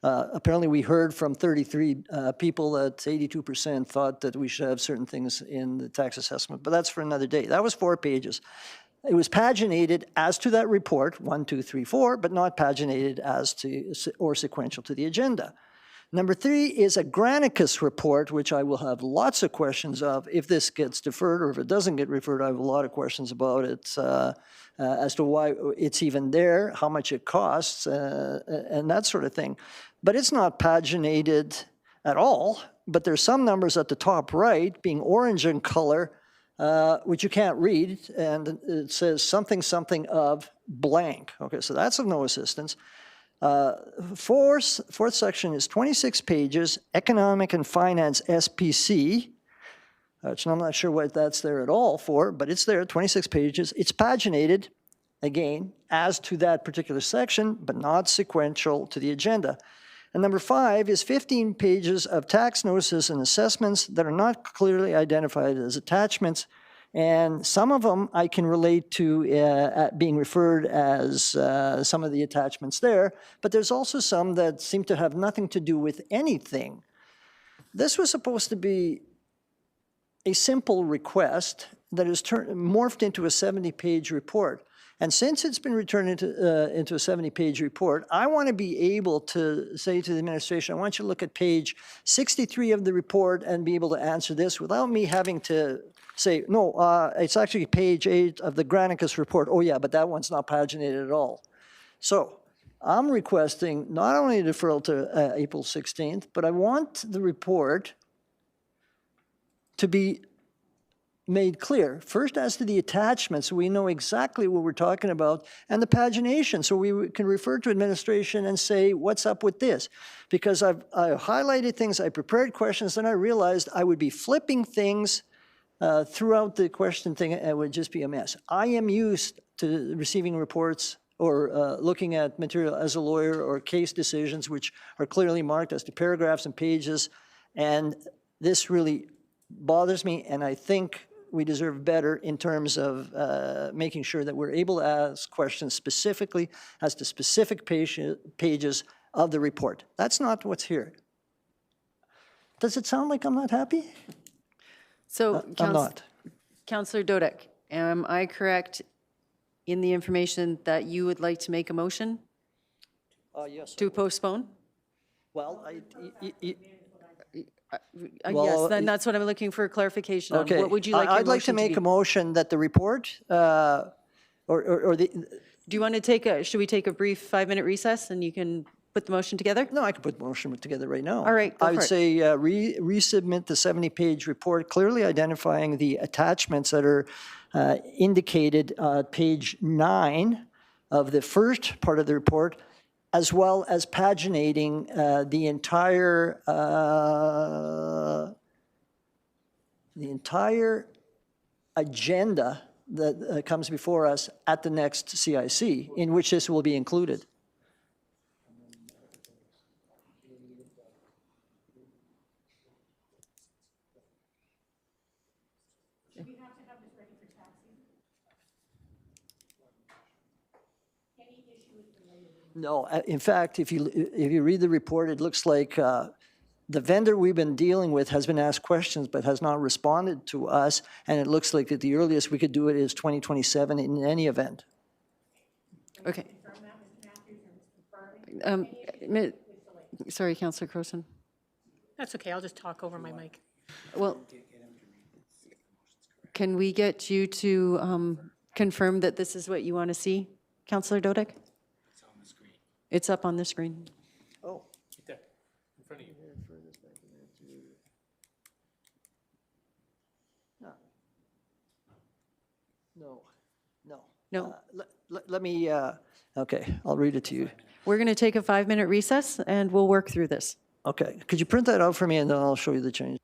Apparently we heard from 33 people that 82% thought that we should have certain things in the tax assessment. But that's for another day. That was 4 pages. It was paginated as to that report, 1, 2, 3, 4, but not paginated as to or sequential to the agenda. Number 3 is a Granicus report, which I will have lots of questions of if this gets deferred, or if it doesn't get referred, I have a lot of questions about it as to why it's even there, how much it costs, and that sort of thing. But it's not paginated at all, but there's some numbers at the top right, being orange in color, which you can't read, and it says something, something of blank. Okay, so that's of no assistance. Fourth section is 26 pages, Economic and Finance SPC, which I'm not sure what that's there at all for, but it's there, 26 pages. It's paginated, again, as to that particular section, but not sequential to the agenda. And number 5 is 15 pages of tax notices and assessments that are not clearly identified as attachments. And some of them I can relate to being referred as some of the attachments there, but there's also some that seem to have nothing to do with anything. This was supposed to be a simple request that is morphed into a 70-page report. And since it's been returned into a 70-page report, I want to be able to say to the administration, I want you to look at page 63 of the report and be able to answer this without me having to say, no, it's actually page 8 of the Granicus report. Oh yeah, but that one's not paginated at all. So I'm requesting not only a deferral to April 16th, but I want the report to be made clear. First, as to the attachments, so we know exactly what we're talking about, and the pagination, so we can refer to administration and say, what's up with this? Because I highlighted things, I prepared questions, then I realized I would be flipping things throughout the question thing, and it would just be a mess. I am used to receiving reports or looking at material as a lawyer or case decisions which are clearly marked as to paragraphs and pages, and this really bothers me, and I think we deserve better in terms of making sure that we're able to ask questions specifically as to specific pages of the report. That's not what's here. Does it sound like I'm not happy? So, I'm not. Councillor Dodek, am I correct in the information that you would like to make a motion Yes. to postpone? Well, Yes, then that's what I'm looking for clarification on. okay. What would you like your I'd like to motion make be? a motion that the report or the. Do you want to take should we take a brief 5-minute recess and you can put the motion together? No, I can put the motion together right now. All right, go I for would it. say resubmit the 70-page report, clearly identifying the attachments that are indicated page 9 of the first part of the report, as well as paginating the entire agenda that comes before us at the next CIC, in which this will be included. No, in fact, if you read the report, it looks like the vendor we've been dealing with has been asked questions but has not responded to us, and it looks like that the earliest we could do it is 2027 in any event. Okay. Sorry, Councillor Croson. That's okay, I'll just talk over my mic. Well, can we get you to confirm that this is what you want to see, Councillor Dodek? It's up on the screen. Oh. Right there, in front of you. No. Let me, okay, I'll read it to you. We're going to take a 5-minute recess and we'll work through this. Okay, could you print that out for me and then I'll show you the change?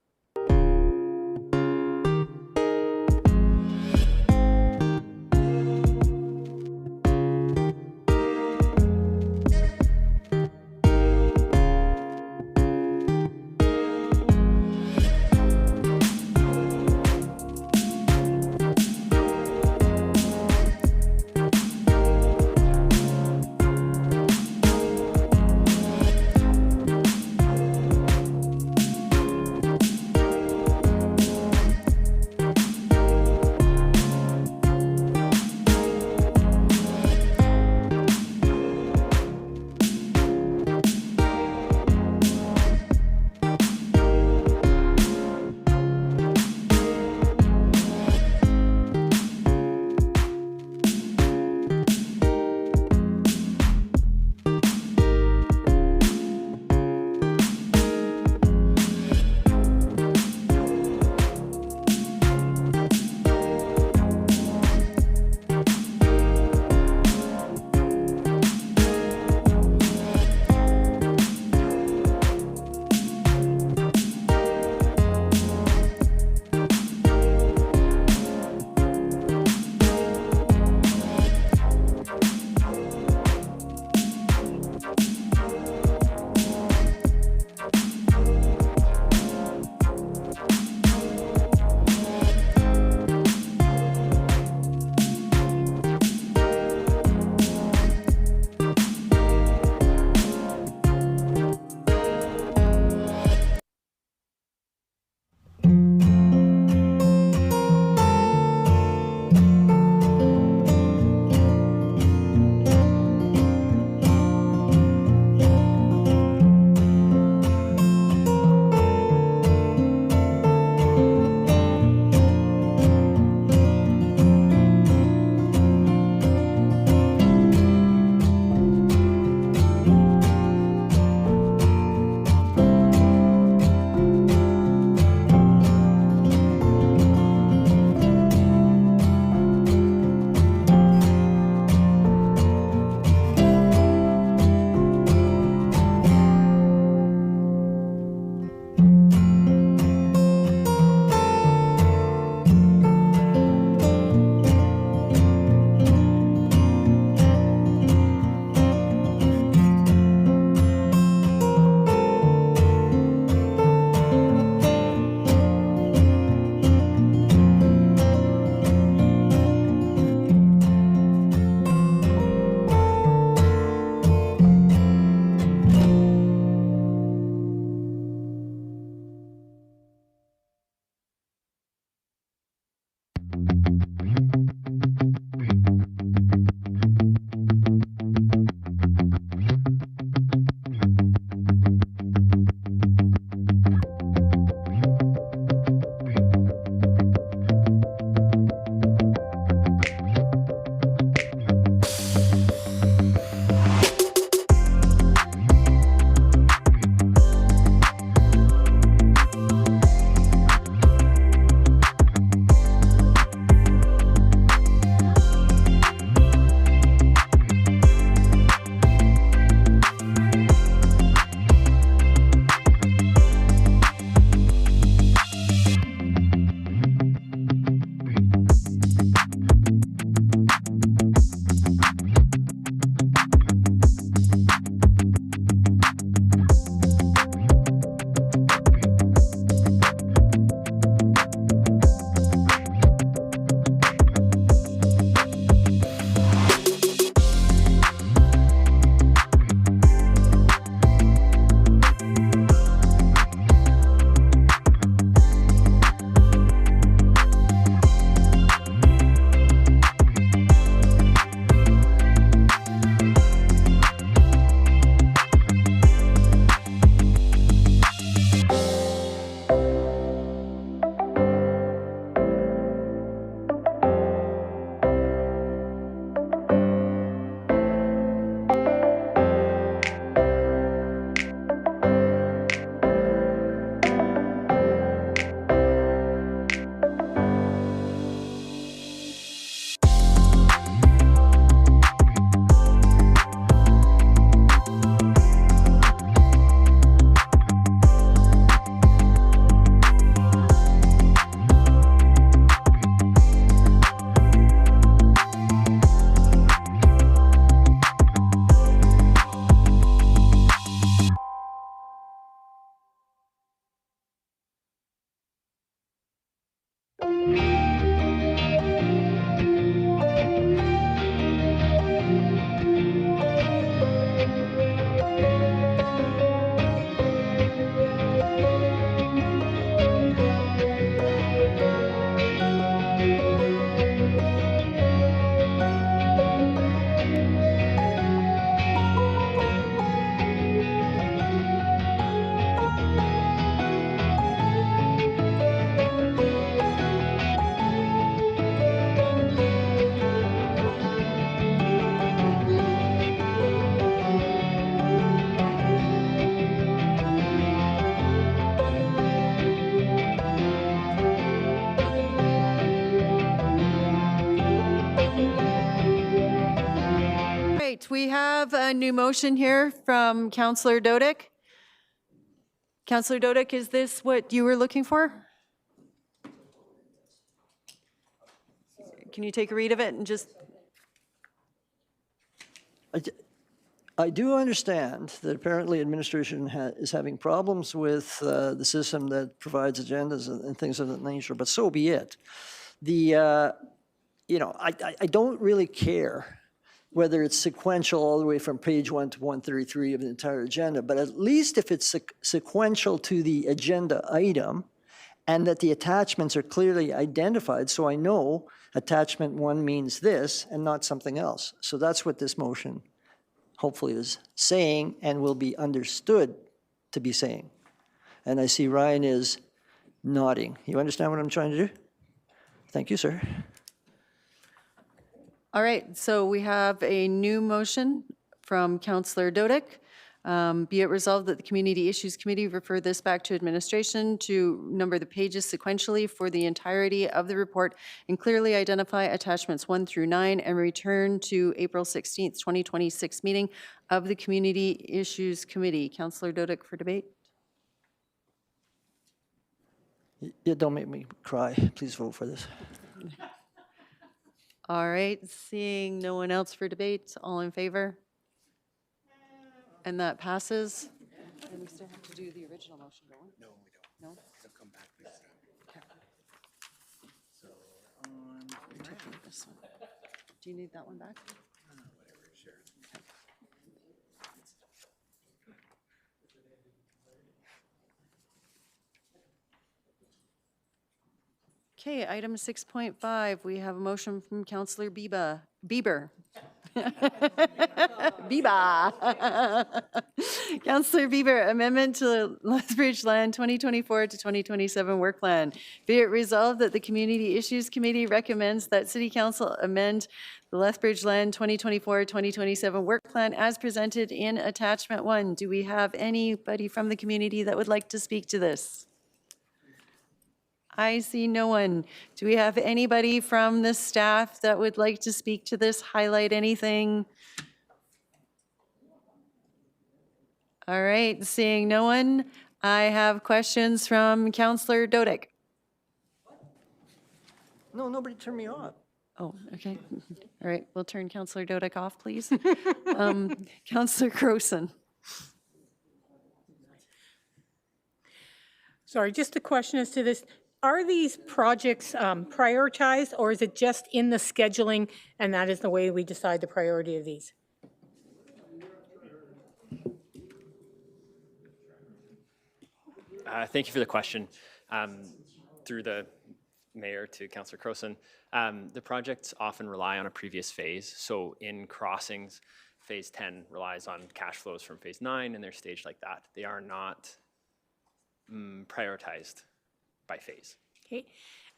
Right, we have a new motion here from Councillor Dodick. Councillor Dodick, is this what you were looking for? Can you take a read of it and just, I do understand that apparently administration is having problems with the system that provides agendas and things of that nature, but so be it. I don't really care whether it's sequential all the way from page 1 to 133 of the entire agenda, but at least if it's sequential to the agenda item and that the attachments are clearly identified, so I know attachment 1 means this and not something else. So that's what this motion hopefully is saying and will be understood to be saying. And I see Ryan is nodding. You understand what I'm trying to do? Thank you, sir. all right, so we have a new motion from Councillor Dodick. Be it resolved that the Community Issues Committee refer this back to administration to number the pages sequentially for the entirety of the report and clearly identify attachments 1 through 9 and return to April 16th, 2026 meeting of the Community Issues Committee. Councillor Dodick for debate. Yeah, don't make me cry. Please vote for this. All right, seeing no one else for debate, all in favor? And that passes. And we still have to do the original motion, don't we? No, we don't. No? They'll come back next time. So You're taking this one. Do you need that one back? whatever, sure. Okay, item 6.5, we have a motion from Councillor Bieber. Councillor Bieber, amendment to Lethbridge Land 2024 to 2027 work plan. Be it resolved that the Community Issues Committee recommends that City Council amend the Lethbridge Land 2024-2027 work plan as presented in attachment 1. Do we have anybody from the community that would like to speak to this? I see no one. Do we have anybody from the staff that would like to speak to this, highlight anything? All right, seeing no one, I have questions from Councillor Dodick. No, nobody turned me off. Oh, okay. All right, we'll turn Councillor Dodick off, please. Councillor Crowson. Sorry, just a question as to this. Are these projects prioritized, or is it just in the scheduling, and that is the way we decide the priority of these? Thank you for the question. Through the mayor to Councillor Crowson, the projects often rely on a previous phase. So in crossings, phase 10 relies on cash flows from phase 9, and they're staged like that. They are not prioritized by phase. Okay.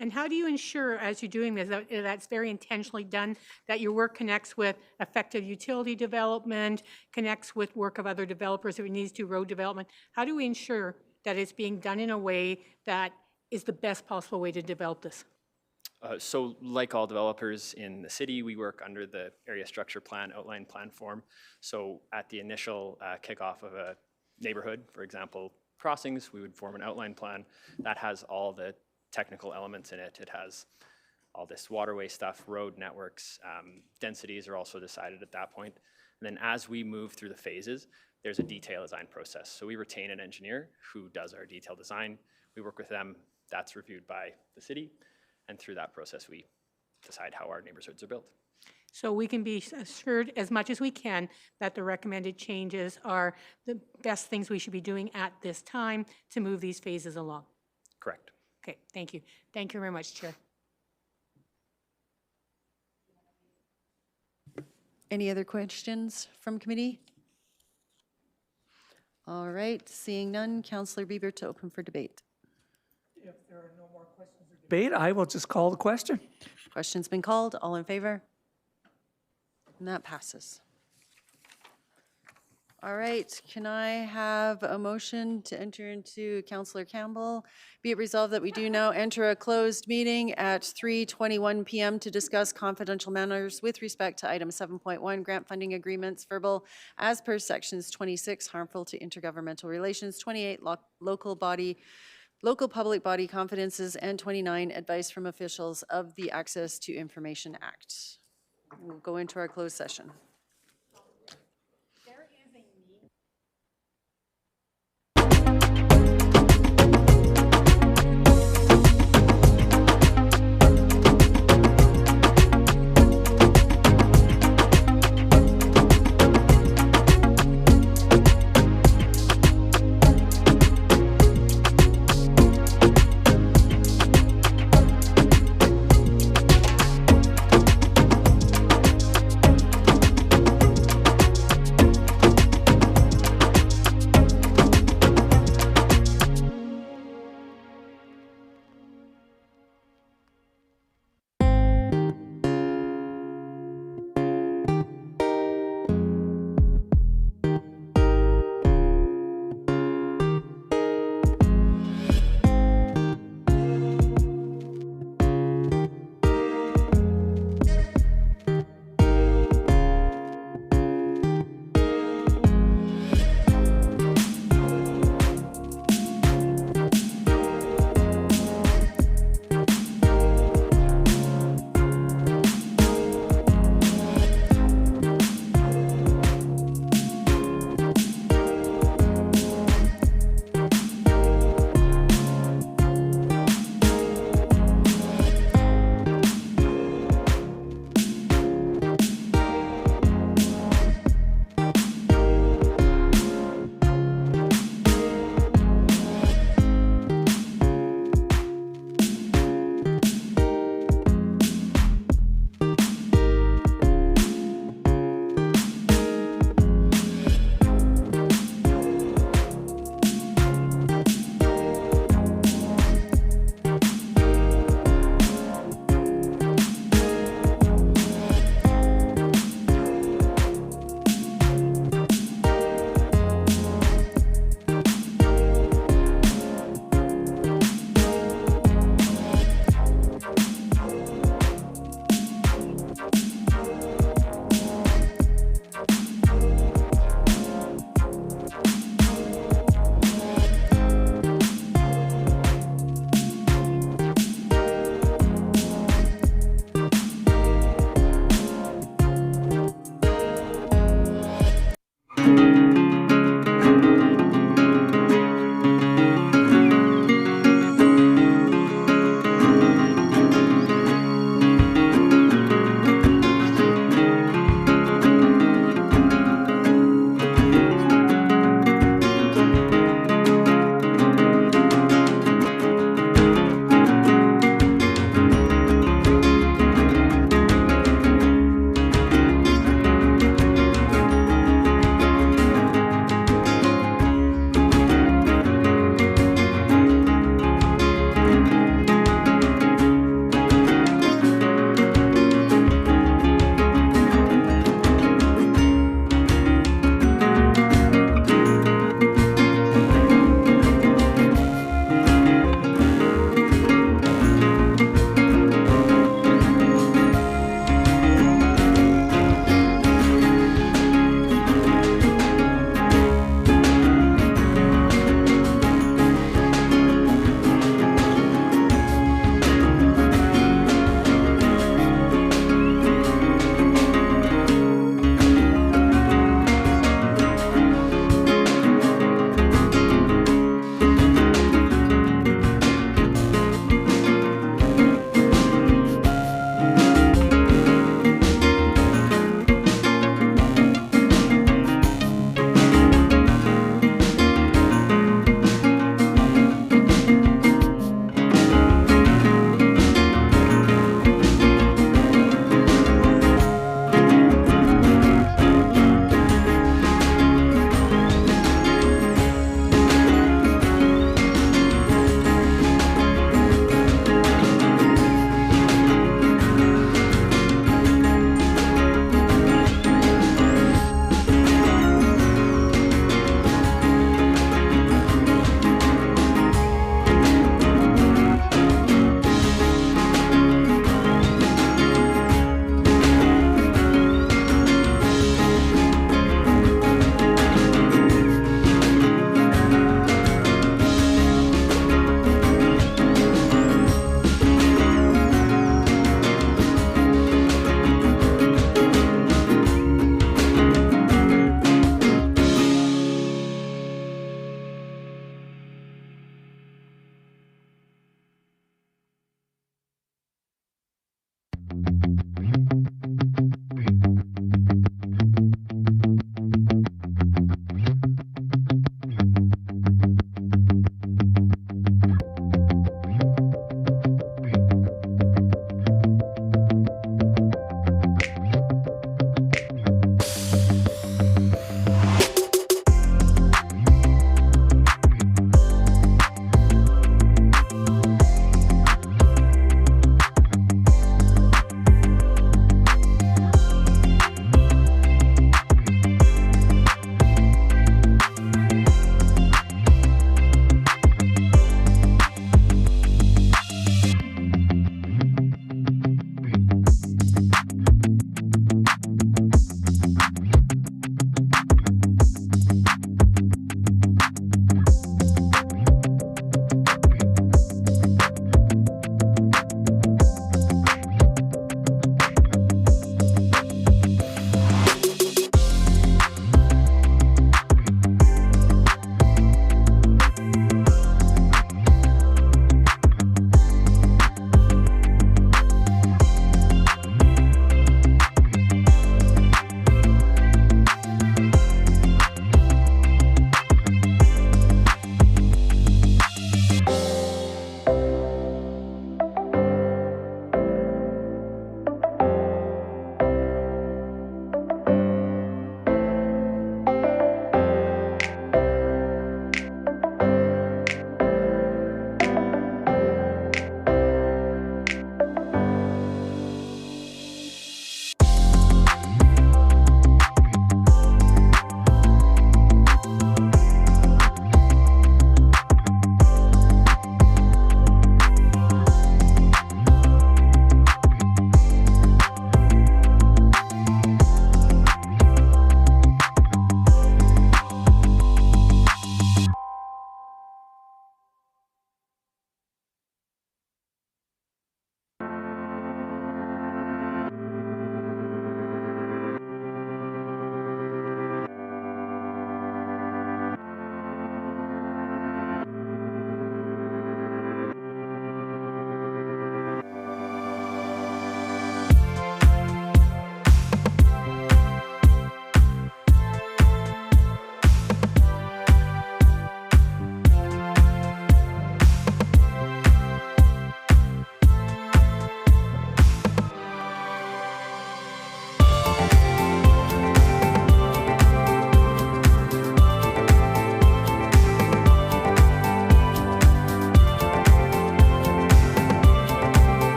And how do you ensure, as you're doing this, that that's very intentionally done, that your work connects with effective utility development, connects with work of other developers if it needs to, road development? How do we ensure that it's being done in a way that is the best possible way to develop this? So like all developers in the city, we work under the area structure plan, outline plan form. So at the initial kickoff of a neighborhood, for example, crossings, we would form an outline plan that has all the technical elements in it. It has all this waterway stuff, road networks, densities are also decided at that point. And then as we move through the phases, there's a detail design process. So we retain an engineer who does our detailed design. We work with them, that's reviewed by the city. And through that process, we decide how our neighborhoods are built. So we can be assured as much as we can that the recommended changes are the best things we should be doing at this time to move these phases along. Correct. Okay, thank you. Thank you very much, Chair. Any other questions from committee? All right, seeing none, Councillor Bieber to open for debate. If there are no more questions or debate, I will just call the question. Question's been called. All in favor? And that passes. All right, can I have a motion to enter into Councillor Campbell? Be it resolved that we do now enter a closed meeting at 3:21 PM to discuss confidential matters with respect to item 7.1, grant funding agreements verbal as per sections 26, harmful to intergovernmental relations, 28, local public body confidences, and 29, advice from officials of the Access to Information Act. We'll go into our closed session.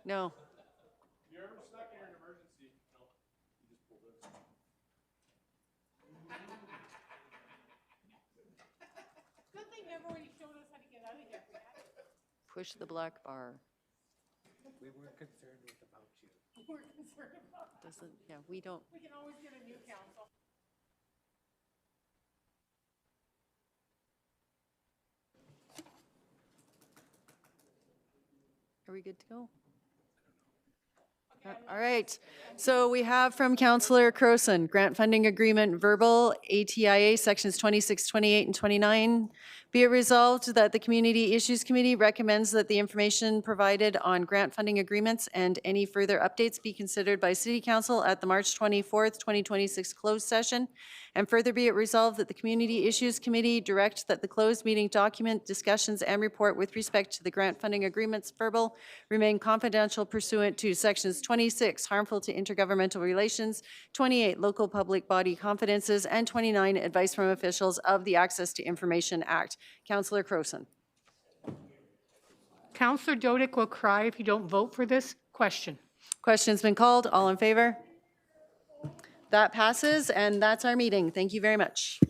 No. Good thing everybody showed us how to get out of here. Push the black bar. We weren't concerned with about you. We're concerned about. Doesn't, yeah, we don't. We can always get a new council. Are we good to go? All right. So we have from Councillor Croson, grant funding agreement verbal, ATIA sections 26, 28, and 29. Be it resolved that the Community Issues Committee recommends that the information provided on grant funding agreements and any further updates be considered by City Council at the March 24th, 2026 closed session. And further be it resolved that the Community Issues Committee direct that the closed meeting document, discussions, and report with respect to the grant funding agreements verbal remain confidential pursuant to sections 26, harmful to intergovernmental relations, 28, local public body confidences, and 29, advice from officials of the Access to Information Act. Councillor Croson. Councillor Dodick will cry if you don't vote for this question. Question's been called. All in favor? That passes, and that's our meeting. Thank you very much.